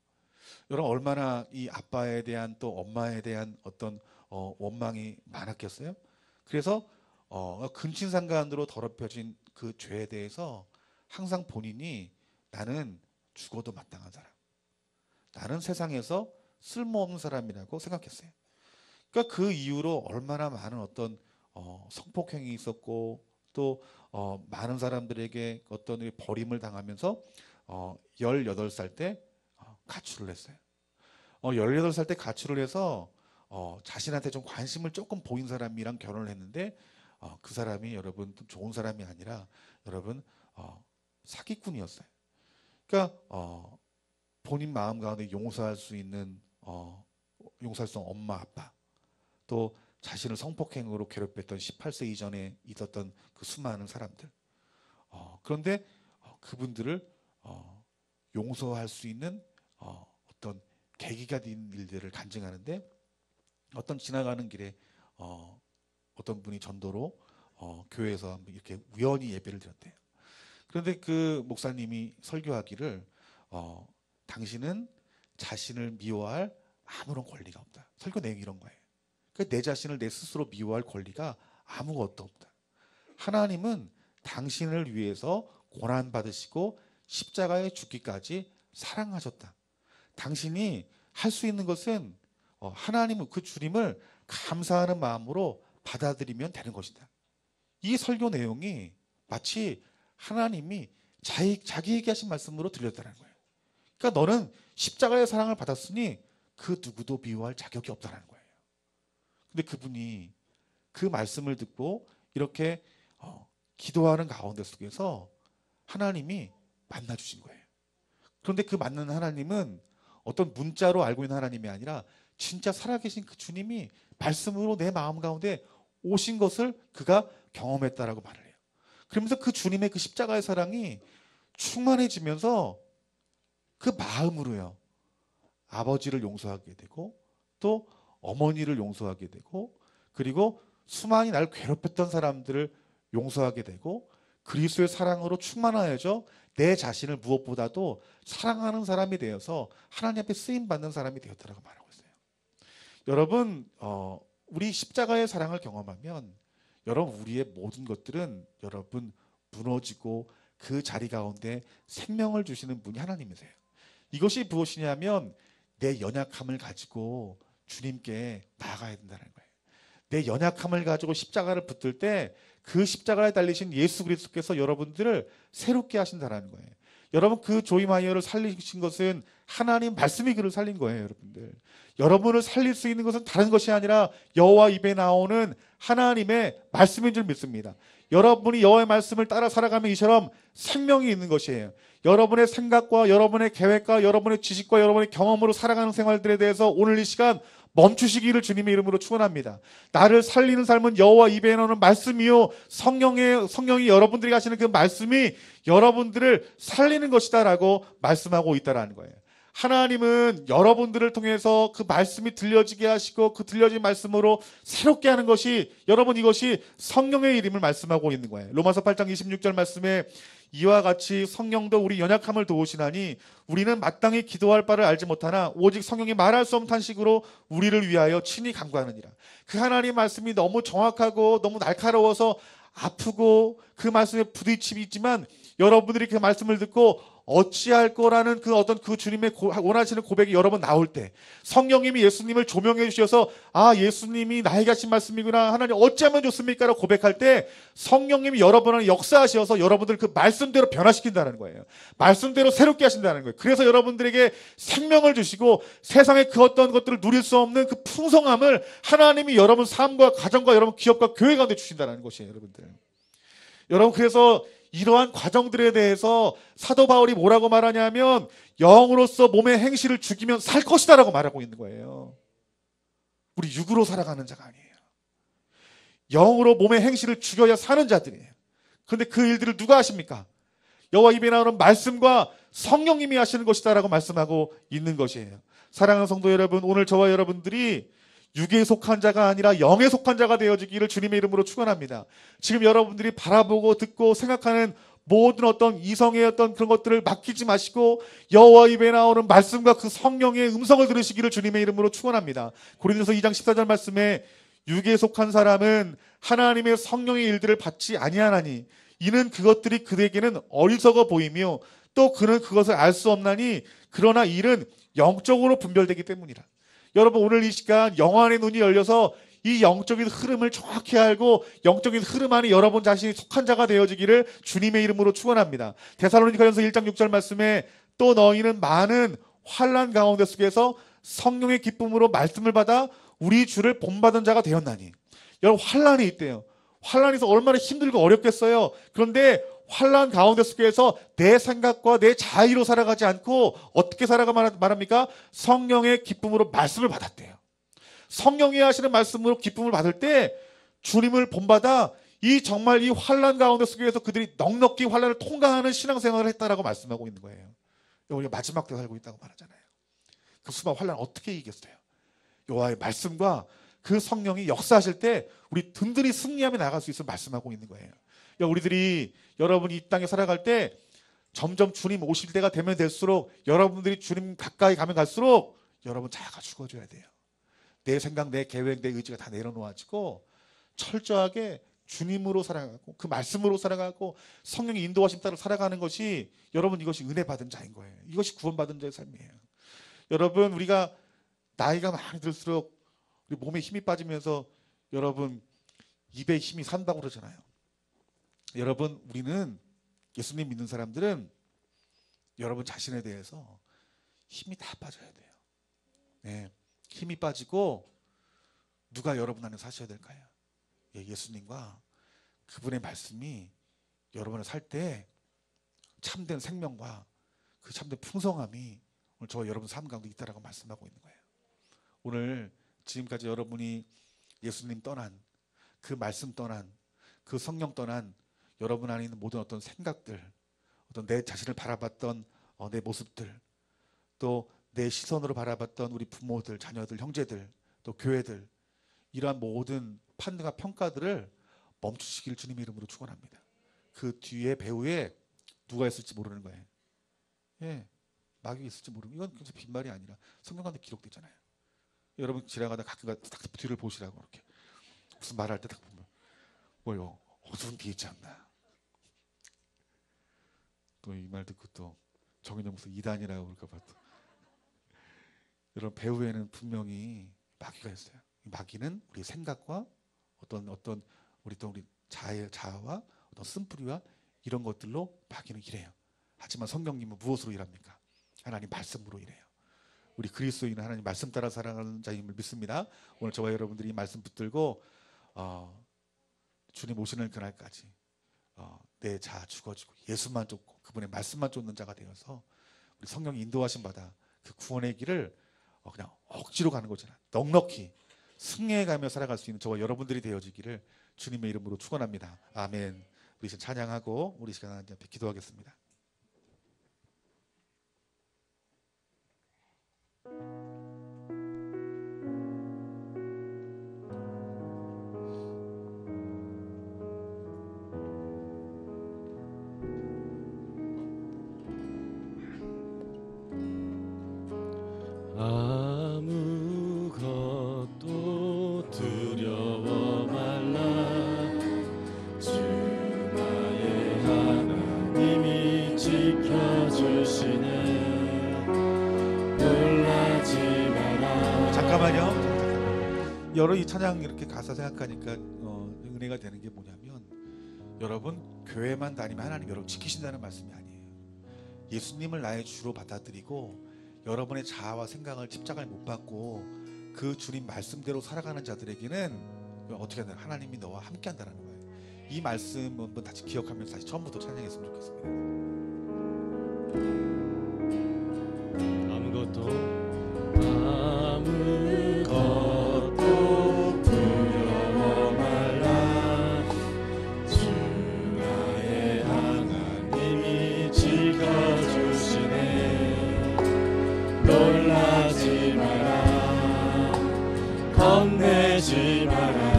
여러분, 얼마나 이 아빠에 대한 또 엄마에 대한 어떤 원망이 많았겠어요? 그래서 근친상간으로 더럽혀진 그 죄에 대해서 항상 본인이 나는 죽어도 마땅한 사람, 나는 세상에서 쓸모없는 사람이라고 생각했어요. 그러니까 그 이후로 얼마나 많은 어떤 성폭행이 있었고 또 많은 사람들에게 어떤 버림을 당하면서 18살 때 가출을 했어요. 18살 때 가출을 해서 자신한테 좀 관심을 조금 보인 사람이랑 결혼을 했는데 그 사람이 여러분 좋은 사람이 아니라 여러분 사기꾼이었어요. 그러니까 본인 마음 가운데 용서할 수 있는 용서할 수 없는 엄마 아빠, 또 자신을 성폭행으로 괴롭혔던 18세 이전에 있었던 그 수많은 사람들, 그런데 그분들을 용서할 수 있는 어떤 계기가 된 일들을 간증하는데 어떤 지나가는 길에 어떤 분이 전도로 교회에서 이렇게 우연히 예배를 드렸대요. 그런데 그 목사님이 설교하기를 당신은 자신을 미워할 아무런 권리가 없다. 설교 내용이 이런 거예요. 그러니까 내 자신을 내 스스로 미워할 권리가 아무것도 없다. 하나님은 당신을 위해서 고난받으시고 십자가에 죽기까지 사랑하셨다. 당신이 할 수 있는 것은 하나님 그 주님을 감사하는 마음으로 받아들이면 되는 것이다. 이 설교 내용이 마치 하나님이 자기에게 하신 말씀으로 들렸다는 거예요. 그러니까 너는 십자가의 사랑을 받았으니 그 누구도 미워할 자격이 없다는 거예요. 근데 그분이 그 말씀을 듣고 이렇게 기도하는 가운데 속에서 하나님이 만나 주신 거예요. 그런데 그 만난 하나님은 어떤 문자로 알고 있는 하나님이 아니라 진짜 살아계신 그 주님이 말씀으로 내 마음 가운데 오신 것을 그가 경험했다라고 말을 해요. 그러면서 그 주님의 그 십자가의 사랑이 충만해지면서 그 마음으로요, 아버지를 용서하게 되고 또 어머니를 용서하게 되고 그리고 수많이 날 괴롭혔던 사람들을 용서하게 되고 그리스도의 사랑으로 충만하여져 내 자신을 무엇보다도 사랑하는 사람이 되어서 하나님 앞에 쓰임받는 사람이 되었다고 말하고 있어요. 여러분, 우리 십자가의 사랑을 경험하면 여러분 우리의 모든 것들은 여러분 무너지고 그 자리 가운데 생명을 주시는 분이 하나님이세요. 이것이 무엇이냐면 내 연약함을 가지고 주님께 나아가야 된다는 거예요. 내 연약함을 가지고 십자가를 붙들 때 그 십자가에 달리신 예수 그리스도께서 여러분들을 새롭게 하신다는 거예요. 여러분 그 조이마이어를 살리신 것은 하나님 말씀이 그를 살린 거예요. 여러분들 여러분을 살릴 수 있는 것은 다른 것이 아니라 여호와 입에 나오는 하나님의 말씀인 줄 믿습니다. 여러분이 여호와의 말씀을 따라 살아가면 이처럼 생명이 있는 것이에요. 여러분의 생각과 여러분의 계획과 여러분의 지식과 여러분의 경험으로 살아가는 생활들에 대해서 오늘 이 시간 멈추시기를 주님의 이름으로 축원합니다. 나를 살리는 삶은 여호와 입에 나오는 말씀이요 성령이 여러분들이 하시는 그 말씀이 여러분들을 살리는 것이다라고 말씀하고 있다라는 거예요. 하나님은 여러분들을 통해서 그 말씀이 들려지게 하시고 그 들려진 말씀으로 새롭게 하는 것이 여러분 이것이 성령의 일임을 말씀하고 있는 거예요. 로마서 8장 26절 말씀에 이와 같이 성령도 우리 연약함을 도우시나니 우리는 마땅히 기도할 바를 알지 못하나 오직 성령이 말할 수 없는 탄식으로 우리를 위하여 친히 간구하느니라. 그 하나님의 말씀이 너무 정확하고 너무 날카로워서 아프고 그 말씀에 부딪힘이 있지만 여러분들이 그 말씀을 듣고 어찌할 거라는 그 어떤 그 주님의 원하시는 고백이 여러 번 나올 때 성령님이 예수님을 조명해 주셔서 아 예수님이 나에게 하신 말씀이구나 하나님 어찌하면 좋습니까? 라고 고백할 때 성령님이 여러분을 역사하셔서 여러분들 그 말씀대로 변화시킨다는 거예요. 말씀대로 새롭게 하신다는 거예요. 그래서 여러분들에게 생명을 주시고 세상의 그 어떤 것들을 누릴 수 없는 그 풍성함을 하나님이 여러분 삶과 가정과 여러분 기업과 교회 가운데 주신다는 것이에요. 여러분들 여러분 그래서 이러한 과정들에 대해서 사도 바울이 뭐라고 말하냐면 영으로서 몸의 행실을 죽이면 살 것이다라고 말하고 있는 거예요. 우리 육으로 살아가는 자가 아니에요. 영으로 몸의 행실을 죽여야 사는 자들이에요. 그런데 그 일들을 누가 하십니까? 여호와 입에 나오는 말씀과 성령님이 하시는 것이다라고 말씀하고 있는 것이에요. 사랑하는 성도 여러분, 오늘 저와 여러분들이 육에 속한 자가 아니라 영에 속한 자가 되어지기를 주님의 이름으로 축원합니다. 지금 여러분들이 바라보고 듣고 생각하는 모든 어떤 이성의 어떤 그런 것들을 맡기지 마시고 여호와 입에 나오는 말씀과 그 성령의 음성을 들으시기를 주님의 이름으로 축원합니다. 고린도서 2장 14절 말씀에 육에 속한 사람은 하나님의 성령의 일들을 받지 아니하나니 이는 그것들이 그에게는 어리석어 보이며 또 그는 그것을 알 수 없나니 그러나 일은 영적으로 분별되기 때문이라. 여러분 오늘 이 시간 영안의 눈이 열려서 이 영적인 흐름을 정확히 알고 영적인 흐름 안에 여러분 자신이 속한 자가 되어지기를 주님의 이름으로 축원합니다. 데살로니가전서 1장 6절 말씀에 또 너희는 많은 환난 가운데 속에서 성령의 기쁨으로 말씀을 받아 우리 주를 본받은 자가 되었나니. 여러분 환난이 있대요. 환난에서 얼마나 힘들고 어렵겠어요. 그런데 환난 가운데 속에서 내 생각과 내 자의로 살아가지 않고 어떻게 살아가 말합니까? 성령의 기쁨으로 말씀을 받았대요. 성령이 하시는 말씀으로 기쁨을 받을 때 주님을 본받아 정말 이 환난 가운데 속에서 그들이 넉넉히 환난을 통과하는 신앙생활을 했다라고 말씀하고 있는 거예요. 우리가 마지막 때 살고 있다고 말하잖아요. 그 수많은 환난 어떻게 이겼어요? 여호와의 말씀과 그 성령이 역사하실 때 우리 든든히 승리하며 나갈 수 있을 말씀하고 있는 거예요. 우리들이 여러분이 이 땅에 살아갈 때 점점 주님 오실 때가 되면 될수록 여러분들이 주님 가까이 가면 갈수록 여러분 자아가 죽어져야 돼요. 내 생각, 내 계획, 내 의지가 다 내려놓아지고 철저하게 주님으로 살아가고 그 말씀으로 살아가고 성령의 인도하심 따라 살아가는 것이 여러분 이것이 은혜 받은 자인 거예요. 이것이 구원받은 자의 삶이에요. 여러분 우리가 나이가 많이 들수록 우리 몸에 힘이 빠지면서 여러분 입에 힘이 산다고 그러잖아요. 여러분 우리는 예수님 믿는 사람들은 여러분 자신에 대해서 힘이 다 빠져야 돼요. 네, 힘이 빠지고 누가 여러분 안에 사셔야 될까요? 예수님과 그분의 말씀이 여러분을 살 때 참된 생명과 그 참된 풍성함이 오늘 저와 여러분 삶 가운데 있다라고 말씀하고 있는 거예요. 오늘 지금까지 여러분이 예수님 떠난 그 말씀 떠난 그 성령 떠난 여러분 안에 있는 모든 어떤 생각들, 어떤 내 자신을 바라봤던 내 모습들, 또 내 시선으로 바라봤던 우리 부모들, 자녀들, 형제들, 또 교회들, 이러한 모든 판단과 평가들을 멈추시길 주님의 이름으로 축원합니다. 그 뒤에 배후에 누가 있을지 모르는 거예요. 예, 마귀가 있을지 모르는, 이건 그냥 빈말이 아니라 성경 가운데 기록되잖아요. 여러분 지나가다 가끔 딱 뒤를 보시라고, 이렇게 무슨 말할 때 딱 보면 뭐요, 어두운 뒤에 있지 않나. 또 이 말 듣고 또 정인영 목사 이단이라고 그럴까 봐. 여러분 배후에는 분명히 마귀가 있어요. 마귀는 우리 생각과 어떤 우리 자아와 어떤 쓴뿌리와 이런 것들로 마귀는 일해요. 하지만 성령님은 무엇으로 일합니까? 하나님 말씀으로 일해요. 우리 그리스도인은 하나님 말씀 따라 살아가는 자임을 믿습니다. 오늘 저와 여러분들이 이 말씀 붙들고 주님 오시는 그날까지 내 자아 죽어지고 예수만 쫓고 그분의 말씀만 쫓는 자가 되어서 우리 성령이 인도하신 바다 그 구원의 길을 그냥 억지로 가는 거잖아. 넉넉히 승리해가며 살아갈 수 있는 저와 여러분들이 되어지기를 주님의 이름으로 축원합니다. 아멘. 우리 이제 찬양하고 우리 시간 하나님 앞에 기도하겠습니다. 아무것도 두려워 말라. 주 나의 하나님이 지켜주시네. 놀라지 마라. 잠깐만요. 여러 이 찬양 이렇게 가사 생각하니까 은혜가 되는 게 뭐냐면, 여러분 교회만 다니면 하나님 여러분 지키신다는 말씀이 아니에요. 예수님을 나의 주로 받아들이고 여러분의 자아와 생각을 집착을 못 받고 그 주님 말씀대로 살아가는 자들에게는 어떻게 하냐, 하나님이 너와 함께 한다는 거예요. 이 말씀 한번 다시 기억하면서 다시 처음부터 찬양했으면 좋겠습니다. 아무것도 두려워 말라. 주 나의 하나님이 지켜주시네. 놀라지 마라. 겁내지 마라.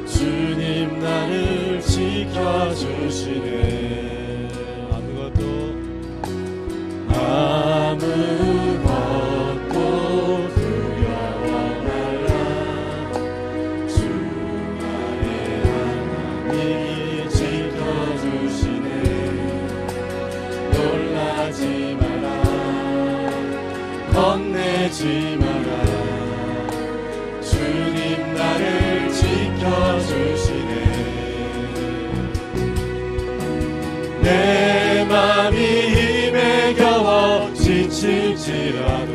주님 나를 지켜주시네. 아무것도 두려워 말라. 주 나의 하나님이 지켜주시네. 놀라지 마라. 겁내지 마라. 주님 나를 지켜주시네. 내 맘이 힘에 겨워 지칠지라도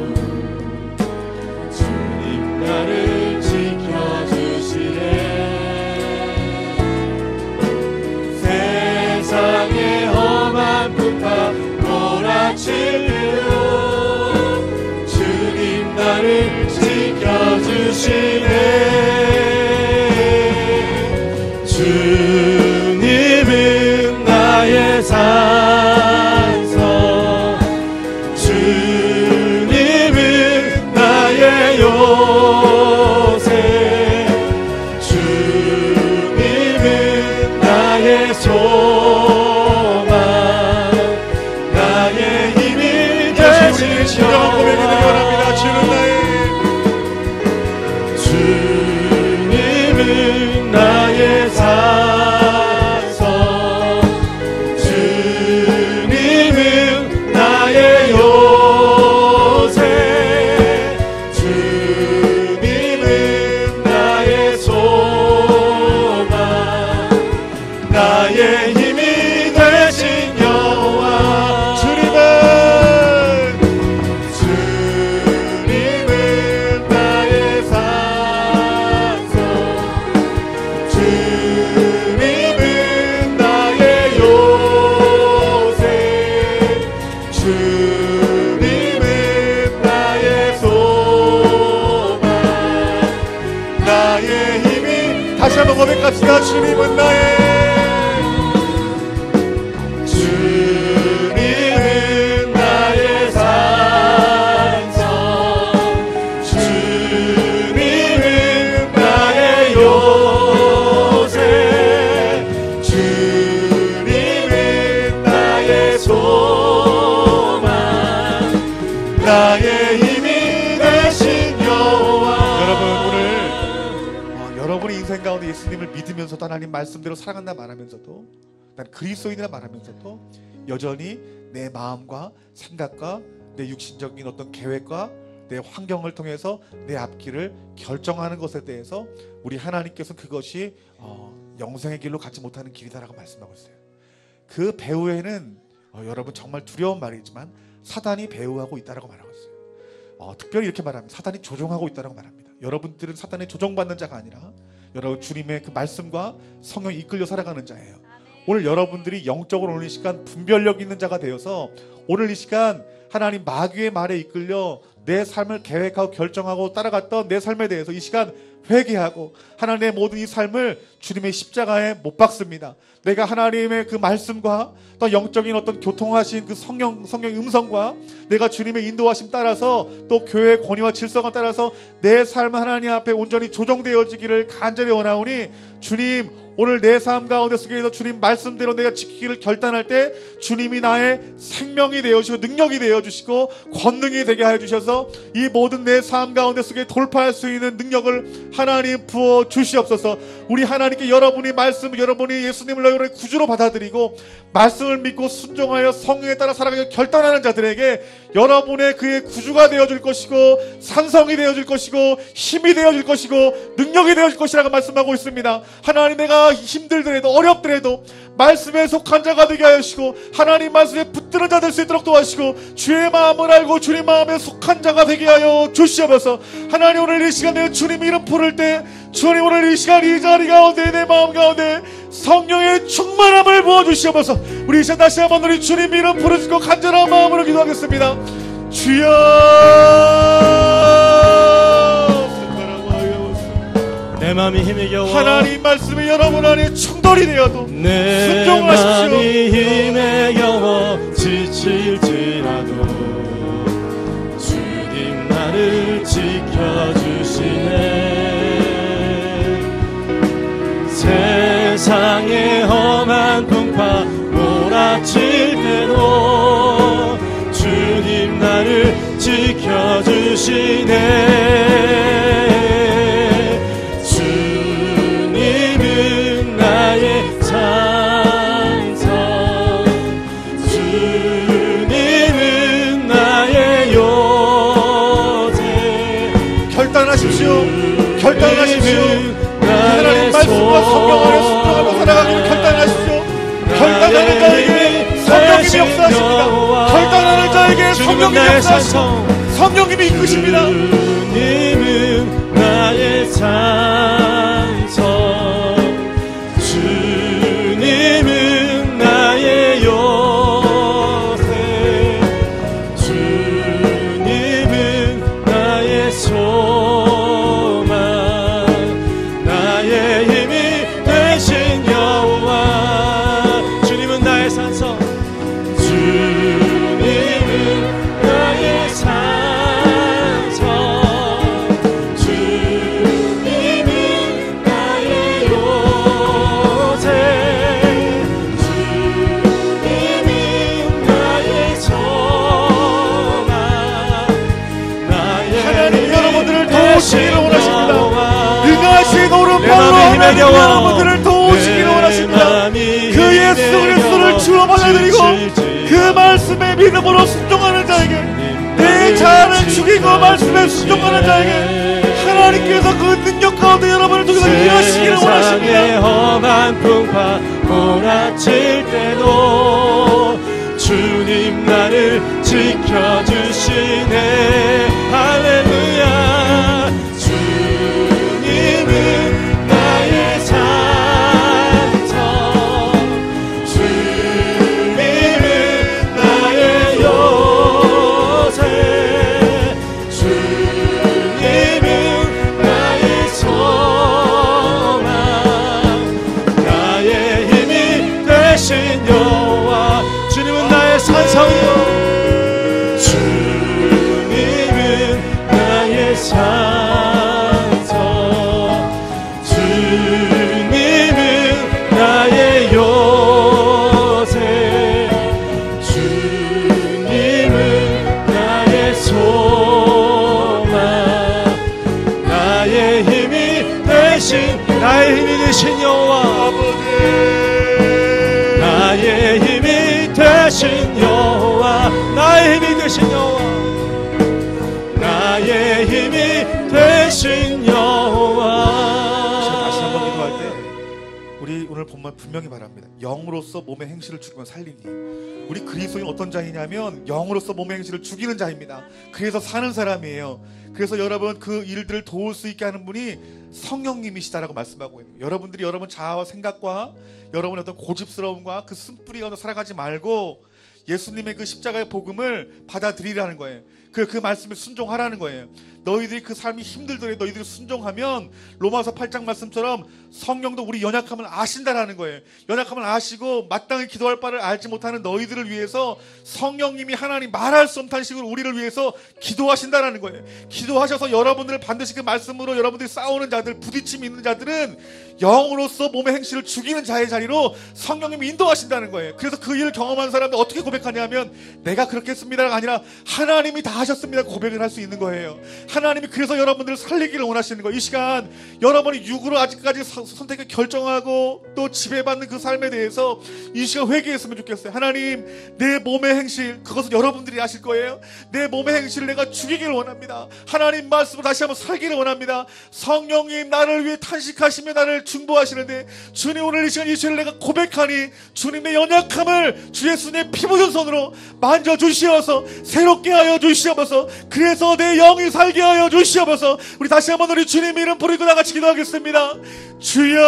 주님 나를 지켜주시네. 세상의 험한 풍파 몰아치고 주님 나를 지켜주시네. 주님은 나의 산성, 주님은 나의 요새, 한번 고백합시다. 주님은 나의 나의 힘이 되신 여호와. 여러분, 오늘 여러분의 인생 가운데 예수님을 믿으면서도 하나님 말씀대로 살아간다 말하면서도 난 그리스도인이라 말하면서도 여전히 내 마음과 생각과 내 육신적인 어떤 계획과 내 환경을 통해서 내 앞길을 결정하는 것에 대해서 우리 하나님께서 그것이 영생의 길로 가지 못하는 길이다라고 말씀하고 있어요. 그 배후에는 여러분 정말 두려운 말이지만 사단이 배후하고 있다라고 말하고 있어요. 특별히 이렇게 말합니다. 사단이 조종하고 있다라고 말합니다. 여러분들은 사단에 조종받는 자가 아니라 여러분 주님의 그 말씀과 성령에 이끌려 살아가는 자예요. 오늘 여러분들이 영적으로 오늘 이 시간 분별력 있는 자가 되어서 오늘 이 시간 하나님 마귀의 말에 이끌려 내 삶을 계획하고 결정하고 따라갔던 내 삶에 대해서 이 시간 회개하고 하나님의 모든 이 삶을 주님의 십자가에 못 박습니다. 내가 하나님의 그 말씀과 또 영적인 어떤 교통하신 그 성령의 음성과 내가 주님의 인도하심 따라서 또 교회의 권위와 질서가 따라서 내 삶은 하나님 앞에 온전히 조정되어지기를 간절히 원하오니 주님, 오늘 내 삶 가운데 속에서 주님 말씀대로 내가 지키기를 결단할 때 주님이 나의 생명이 되어주시고 능력이 되어주시고 권능이 되게 해주셔서 이 모든 내 삶 가운데 속에 돌파할 수 있는 능력을 하나님 부어주시옵소서. 우리 하나님께 여러분이 말씀, 여러분이 예수님을 너희의 구주로 받아들이고 말씀을 믿고 순종하여 성령에 따라 살아가기를 결단하는 자들에게 여러분의 그의 구주가 되어줄 것이고 산성이 되어줄 것이고 힘이 되어줄 것이고 능력이 되어줄 것이라고 말씀하고 있습니다. 하나님, 내가 힘들더라도 어렵더라도 말씀에 속한 자가 되게 하시고 하나님 말씀에 붙드는 자 될 수 있도록 도와주시고 주의 마음을 알고 주님 마음에 속한 자가 되게 하여 주시옵소서. 하나님, 오늘 이 시간에 주님 이름 부를 때 주님 오늘 이 시간 이 자리 가운데 내 마음 가운데 성령의 충만함을 부어주시옵소서. 우리 이 시간 다시 한번 우리 주님 이름 부르시고 간절한 마음으로 기도하겠습니다. 주여, 내 맘이 힘에 겨워 하나님 말씀이 여러분 안에 충돌이 되어도 내 순종을 하십시오. 맘이 힘에 겨워 지칠지라도 주님 나를 지켜주시네. 세상의 험한 풍파 몰아칠 때도 주님 나를 지켜주시네. 결단하십시오. 하나님 말씀과 성령 안에 순종하며 살아가기를 결단하십시오. 결단하는 자에게 성령님이 역사하십니다. 결단하는 자에게 성령님이 역사하시고 성령님이 이끄십니다. 주님은 나의 산성, 주님은 나의 요새, 주님은 나의 소망, 나의 힘이 되신 여호와. 주님은 나의 산성, 주님은 나의 산성, 주님은 나의 요새, 주님은 나의 소망, 나의 하나님 여러분들을 도우시기를 원하십니다. 능하신 내 오른팔로 맘이 힘에 하나님 겨워 여러분들을 도우시기를 원하십니다. 그 예수 그리스도를 주로 받아들이고 그 말씀에 믿음으로 순종하는 자에게, 내 자아를 죽이고 말씀에 순종하는 자에게 하나님께서 그 능력 가운데 여러분을 통해서 일하시기를 원하십니다. 세상의 험한 풍파 몰아칠 때도 주님 나를 지켜주시네. 할렐루야. 주님은 나의 산성, 주님은 나의 요새, 주님은 나의 소망, 찬성이요 주님은 나의 산성 주님은 나의 요새 주님은 나의 소망 나의 힘이 되신 여호와 나의 힘이 되신 여호와 나의 힘이 되신 여호와 나의 힘이 되신 여호와 제가 다시 한번 기도할 때 우리 오늘 본문 분명히 말합니다. 영으로서 몸의 행실을 죽이면 살리니. 우리 그리스도인 어떤 자이냐면 영으로서 몸의 행실을 죽이는 자입니다. 그래서 사는 사람이에요. 그래서 여러분 그 일들을 도울 수 있게 하는 분이 성령님이시다라고 말씀하고 있는 거예요. 여러분들이 여러분 자아와 생각과 여러분의 어떤 고집스러움과 그 쓴뿌리 가운데 살아가지 말고 예수님의 그 십자가의 복음을 받아들이라는 거예요. 그 말씀에 순종하라는 거예요. 너희들이 그 삶이 힘들더라도 너희들이 순종하면 로마서 8장 말씀처럼 성령도 우리 연약함을 아신다라는 거예요. 연약함을 아시고 마땅히 기도할 바를 알지 못하는 너희들을 위해서 성령님이 하나님 말할 수 없는 식으로 우리를 위해서 기도하신다라는 거예요. 기도하셔서 여러분들을 반드시 그 말씀으로 여러분들이 싸우는 자들, 부딪힘이 있는 자들은 영으로서 몸의 행실을 죽이는 자의 자리로 성령님이 인도하신다는 거예요. 그래서 그 일을 경험한 사람들 어떻게 고백하냐면 내가 그렇게 했습니다가 아니라 하나님이 다 하셨습니다 고백을 할 수 있는 거예요. 하나님이 그래서 여러분들을 살리기를 원하시는 거예요. 이 시간 여러분이 육으로 아직까지 선택을 결정하고 또 지배받는 그 삶에 대해서 이 시간 회개했으면 좋겠어요. 하나님 내 몸의 행실 그것은 여러분들이 아실 거예요. 내 몸의 행실을 내가 죽이기를 원합니다. 하나님 말씀을 다시 한번 살기를 원합니다. 성령님 나를 위해 탄식하시며 나를 중보하시는데 주님 오늘 이 시간 이 죄를 내가 고백하니 주님의 연약함을 주 예수님의 피 묻은 손으로 만져주시어서 새롭게 하여 주시옵소서. 그래서 내 영이 살게 하여 주시옵소서. 우리 다시 한번 우리 주님 이름 부르고 다같이 기도하겠습니다. 주여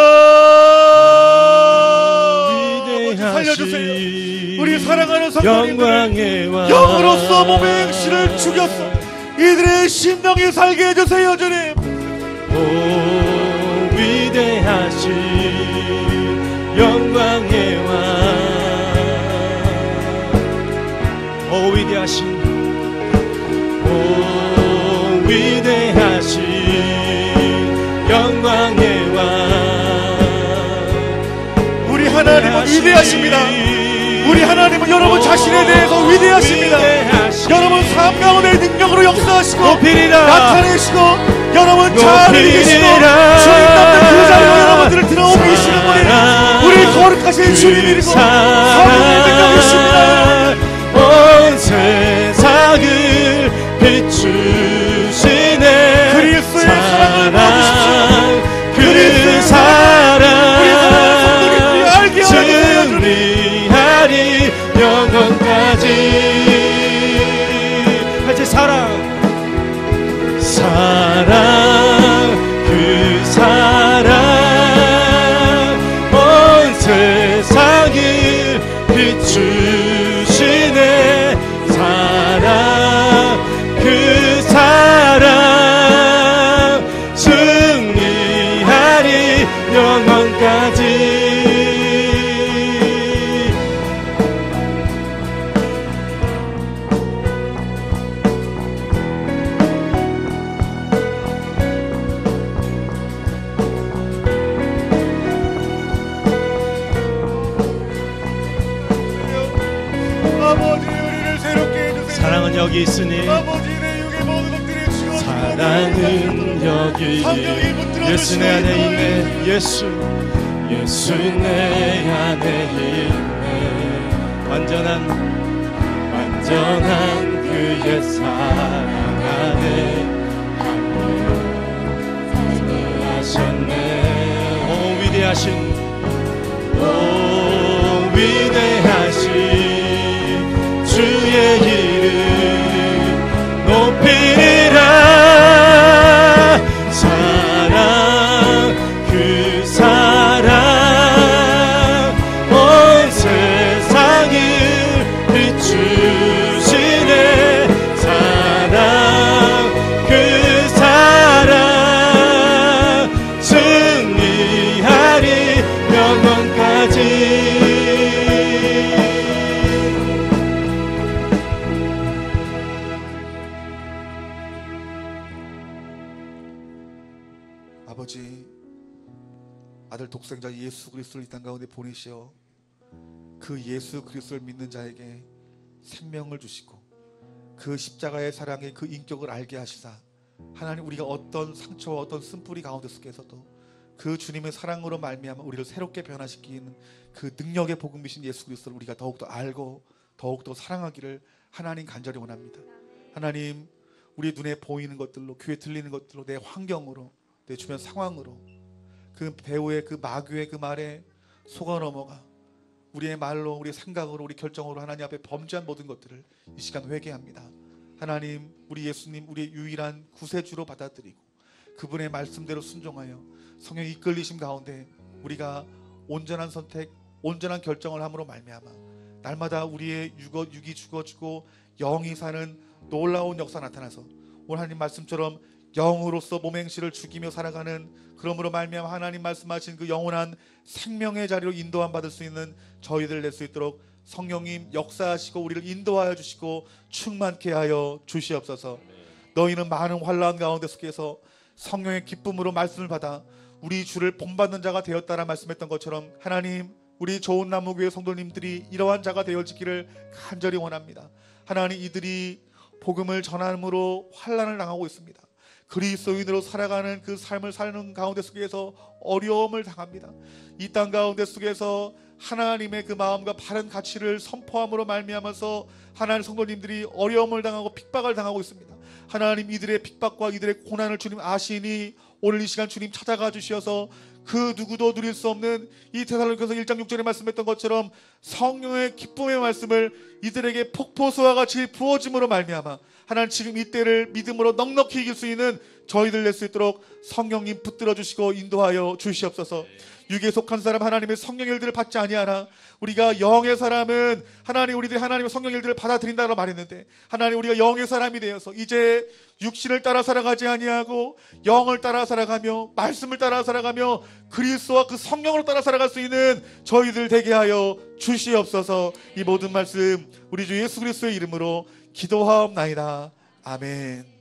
살려주세요. 우리 사랑하는 성도님들 영으로서 몸의 행실을 죽였어 이들의 심령이 살게 해주세요. 주님 오 위대하신 영광의 왕 오 위대하신 오 위대하신 영광의 왕 우리 하나님은 위대하십니다. 우리 하나님은 여러분 자신에 대해서 위대하십니다. 여러분 삶 가운데 능력으로 역사하시고 나타내시고 여러분 자아를 이기시고 주님 남는 그 자리로 여러분들을 들어오게 하시는 분이 우리 거룩하신 주님이고 성령의 능력이십니다. 온 세상을 비추시네 그리스도의 사랑을 보여주십시오. 그 사랑 승리하리 영원까지 같이 사랑 그 사랑 온 세상을 비추시네 사랑 그 사랑 승리하리 영원까지 아버지 우리를 새롭게 해주세요. 사랑은 여기 있으니 아버지 내 육의 모든 것들이 주여 사랑은 여기 예수 내 안에 있네 예수 내 안에 있네 완전한 그의 사랑 안에 하셨네 오 위대하신 주의 이름 높이라 사랑 그 사랑 온 세상을 비추시네 사랑 아버지, 아들 독생자 예수 그리스도를 이 땅 가운데 보내시어 그 예수 그리스도를 믿는 자에게 생명을 주시고 그 십자가의 사랑의 그 인격을 알게 하시사 하나님, 우리가 어떤 상처와 어떤 쓴뿌리 가운데 속에서도 그 주님의 사랑으로 말미암아 우리를 새롭게 변화시키는 그 능력의 복음이신 예수 그리스도를 우리가 더욱더 알고 더욱더 사랑하기를 하나님 간절히 원합니다. 하나님, 우리 눈에 보이는 것들로, 귀에 들리는 것들로, 내 환경으로, 내 주변 상황으로 그 배우의 그 마귀의 그 말에 속아 넘어가 우리의 말로, 우리의 생각으로, 우리 결정으로 하나님 앞에 범죄한 모든 것들을 이 시간 회개합니다. 하나님, 우리 예수님 우리의 유일한 구세주로 받아들이고 그분의 말씀대로 순종하여 성령의 이끌리심 가운데 우리가 온전한 선택, 온전한 결정을 함으로 말미암아 날마다 우리의 육이 죽어지고 영이 사는 놀라운 역사 나타나서 오늘 하나님 말씀처럼 영으로서 몸의 행실을 죽이며 살아가는, 그러므로 말미암아 하나님 말씀하신 그 영원한 생명의 자리로 인도함 받을 수 있는 저희들 낼 수 있도록 성령님 역사하시고 우리를 인도하여 주시고 충만케 하여 주시옵소서. 너희는 많은 환난 가운데 속에서 성령의 기쁨으로 말씀을 받아 우리 주를 본받는 자가 되었다라 말씀했던 것처럼 하나님, 우리 좋은 나무교회 성도님들이 이러한 자가 되어지기를 간절히 원합니다. 하나님, 이들이 복음을 전함으로 환난을 당하고 있습니다. 그리스도인으로 살아가는 그 삶을 사는 가운데 속에서 어려움을 당합니다. 이 땅 가운데 속에서 하나님의 그 마음과 바른 가치를 선포함으로 말미암아서 하나님 성도님들이 어려움을 당하고 핍박을 당하고 있습니다. 하나님, 이들의 핍박과 이들의 고난을 주님 아시니 오늘 이 시간 주님 찾아가 주시어서 그 누구도 누릴 수 없는 이 데살로니가서 1장 6절에 말씀했던 것처럼 성령의 기쁨의 말씀을 이들에게 폭포수와 같이 부어짐으로 말미암아 하나님, 지금 이때를 믿음으로 넉넉히 이길 수 있는 저희들 낼 수 있도록 성령님 붙들어 주시고 인도하여 주시옵소서. 육에 속한 사람 하나님의 성령의 일들을 받지 아니하나 우리가 영의 사람은 하나님, 우리들이 하나님의 성령의 일들을 받아들인다고 말했는데 하나님, 우리가 영의 사람이 되어서 이제 육신을 따라 살아가지 아니하고 영을 따라 살아가며 말씀을 따라 살아가며 그리스도와 그 성령으로 따라 살아갈 수 있는 저희들 되게 하여 주시옵소서. 이 모든 말씀 우리 주 예수 그리스도의 이름으로 기도하옵나이다. 아멘.